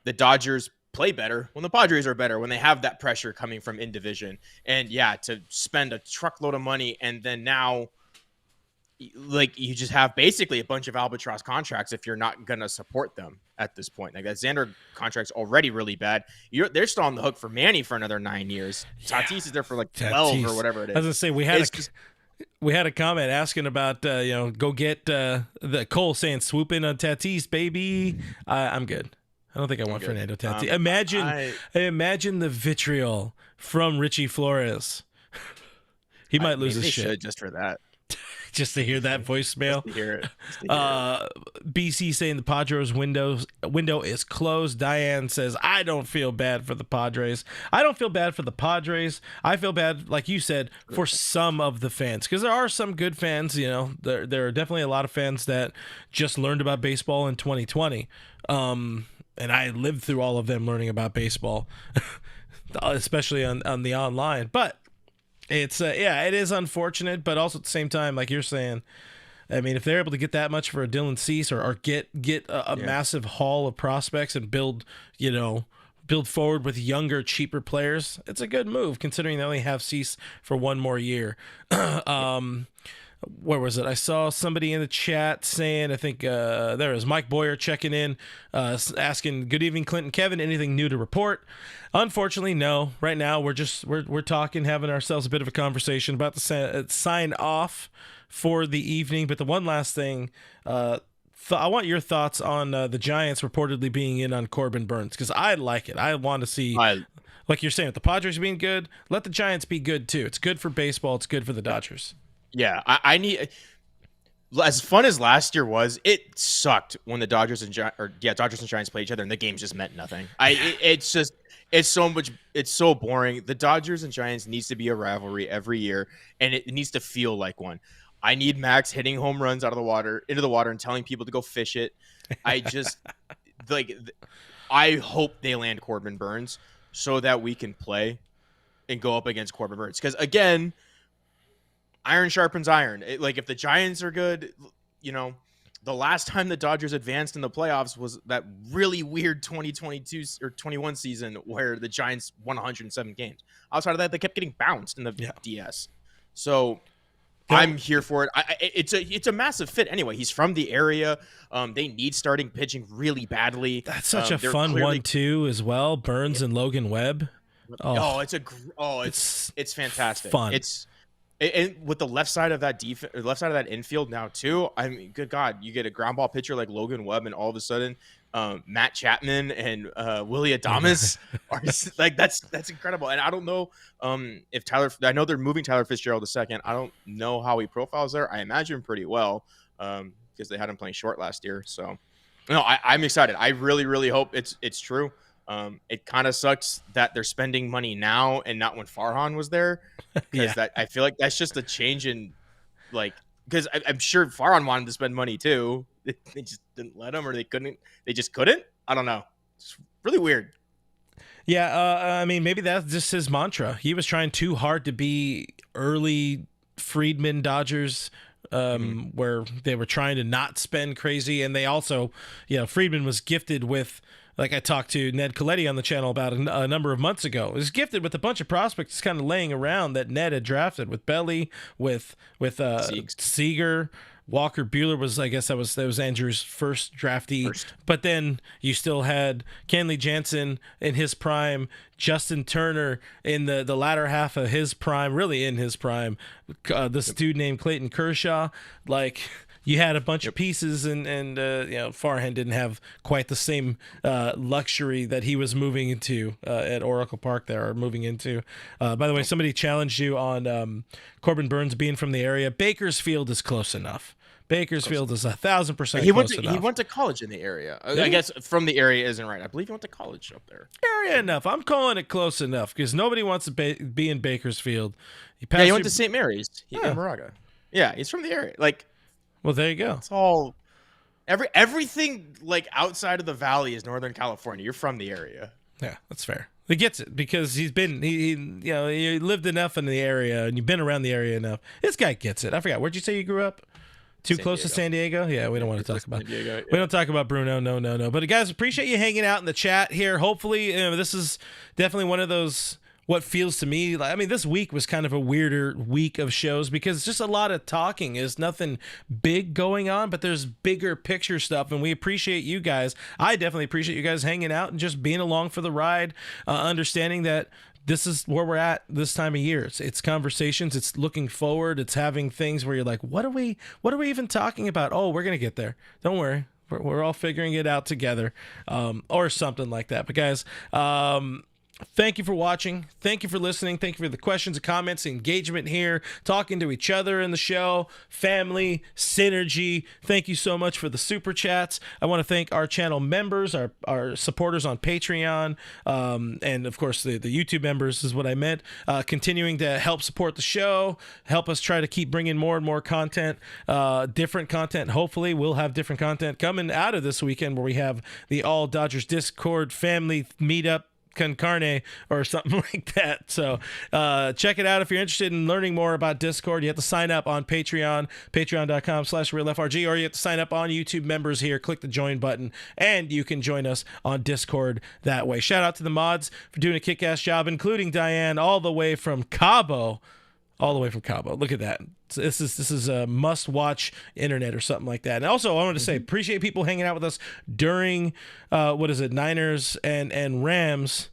The Dodgers play better when the Padres are better, when they have that pressure coming from in division. And to spend a truckload of money, and then now you just have basically a bunch of albatross contracts if you're not going to support them at this point. Like that Xander contract's already really bad. They're still on the hook for Manny for another 9 years. Tatis is there for 12 or whatever it is. I was going to say, we had a comment asking about, go get the Cole saying swoop in on Tatis, baby. I'm good. I don't think I want Fernando Tatis. Imagine the vitriol from Richie Flores. He might lose his shit just for that. Just to hear that voicemail. Just to hear it. Just to hear it. BC saying the Padres window is closed. Diane says, I don't feel bad for the Padres. I don't feel bad for the Padres. I feel bad, like you said, for some of the fans, because there are some good fans. You know, there are definitely a lot of fans that just learned about baseball in 2020. And I lived through all of them learning about baseball, especially on the online. But it's it is unfortunate, but also at the same time, like you're saying, I mean, if they're able to get that much for a Dylan Cease or get a massive haul of prospects and build forward with younger, cheaper players, it's a good move considering they only have Cease for one more year. Where was it? I saw somebody in the chat saying, I think there is Mike Boyer checking in, asking, good evening, Clinton, Kevin, anything new to report? Unfortunately, no. Right now, we're talking, having ourselves a bit of a conversation about the sign off for the evening. But the one last thing, I want your thoughts on the Giants reportedly being in on Corbin Burnes, because I like it. I want to see, like you're saying, with the Padres being good, let the Giants be good too. It's good for baseball. It's good for the Dodgers. Yeah, I need, as fun as last year was, it sucked when the Dodgers and Giants play each other and the games just meant nothing. It's so boring. The Dodgers and Giants needs to be a rivalry every year, and it needs to feel like one. I need Max hitting home runs into the water and telling people to go fish it. I just I hope they land Corbin Burnes so that we can play and go up against Corbin Burnes, because again, iron sharpens iron. If the Giants are good, the last time the Dodgers advanced in the playoffs was that really weird 2022 or 21 season where the Giants won 107 games. Outside of that, they kept getting bounced in the DS. So I'm here for it. It's a massive fit anyway. He's from the area. They need starting pitching really badly. That's such a fun one too, as well. Burnes and Logan Webb. It's fantastic. Fun. And with the left side of that infield now too, I mean, good God, you get a ground ball pitcher like Logan Webb, and all of a sudden, Matt Chapman and Willie Adames are that's incredible. And I don't know if I know they're moving Tyler Fitzgerald II. I don't know how he profiles there. I imagine pretty well because they had him playing short last year. So, no, I'm excited. I really, really hope it's true. It kind of sucks that they're spending money now and not when Farhan was there, because I feel like that's just a change in, because I'm sure Farhan wanted to spend money too. They just didn't let him, or they just couldn't. I don't know. It's really weird. Yeah, I mean, maybe that's just his mantra. He was trying too hard to be early Friedman Dodgers, where they were trying to not spend crazy, and they also, Friedman was gifted with. Like I talked to Ned Coletti on the channel about a number of months ago. It was gifted with a bunch of prospects kind of laying around that Ned had drafted, with Belly, with Seager, Walker Buehler was, I guess that was Andrew's first draftee. But then you still had Kenley Jansen in his prime, Justin Turner in the latter half of his prime, really in his prime. This dude named Clayton Kershaw, you had a bunch of pieces, and Farhan didn't have quite the same luxury that he was moving into at Oracle Park there, or moving into. By the way, somebody challenged you on Corbin Burnes being from the area. Bakersfield is close enough. Bakersfield is 1,000% close enough. He went to college in the area. I guess from the area isn't right. I believe he went to college up there. Area enough. I'm calling it close enough, because nobody wants to be in Bakersfield. He went to St. Mary's in Moraga. Yeah, he's from the area. Well, there you go. It's all everything outside of the valley is Northern California. You're from the area. Yeah, that's fair. He gets it because he lived enough in the area, and you've been around the area enough. This guy gets it. I forgot. Where'd you say you grew up? Too close to San Diego? Yeah, we don't want to talk about. We don't talk about Bruno. No. But guys, appreciate you hanging out in the chat here. Hopefully, this is definitely one of those. What feels to me this week was kind of a weirder week of shows, because it's just a lot of talking. There's nothing big going on, but there's bigger picture stuff, and we appreciate you guys. I definitely appreciate you guys hanging out and just being along for the ride, understanding that this is where we're at this time of year. It's conversations. It's looking forward. It's having things where you're like, what are we even talking about? Oh, we're gonna get there. Don't worry. We're all figuring it out together, or something like that. But guys, Thank you for watching. Thank you for listening. Thank you for the questions and comments, engagement here, talking to each other in the show, family, synergy. Thank you so much for the super chats. I want to thank our channel members, our supporters on Patreon, and of course the YouTube members is what I meant, continuing to help support the show, help us try to keep bringing more and more content, different content. Hopefully we'll have different content coming out of this weekend where we have the All Dodgers Discord family meetup con carne or something like that. So check it out if you're interested in learning more about Discord. You have to sign up on Patreon, patreon.com/realfrg, or you have to sign up on YouTube members here. Click the join button and you can join us on Discord that way. Shout out to the mods for doing a kick-ass job, including Diane all the way from Cabo. Look at that. This is a must-watch internet or something like that. And also, I wanted to say, appreciate people hanging out with us during, Niners and Rams.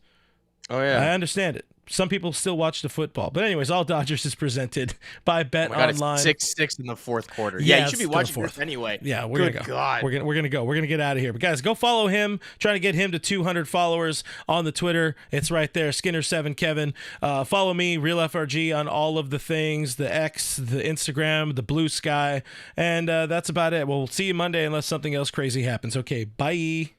Oh, yeah. I understand it. Some people still watch the football. But anyways, All Dodgers is presented by Bet Online. It's 6-6 in the fourth quarter. Yeah, you should be watching this anyway. Yeah, we're gonna go. God. We're gonna go. We're gonna get out of here. But guys, go follow him. Trying to get him to 200 followers on the Twitter. It's right there, Skinner7Kevin. Follow me, Real FRG, on all of the things, the X, the Instagram, the Blue Sky, and that's about it. We'll see you Monday unless something else crazy happens. Okay, bye.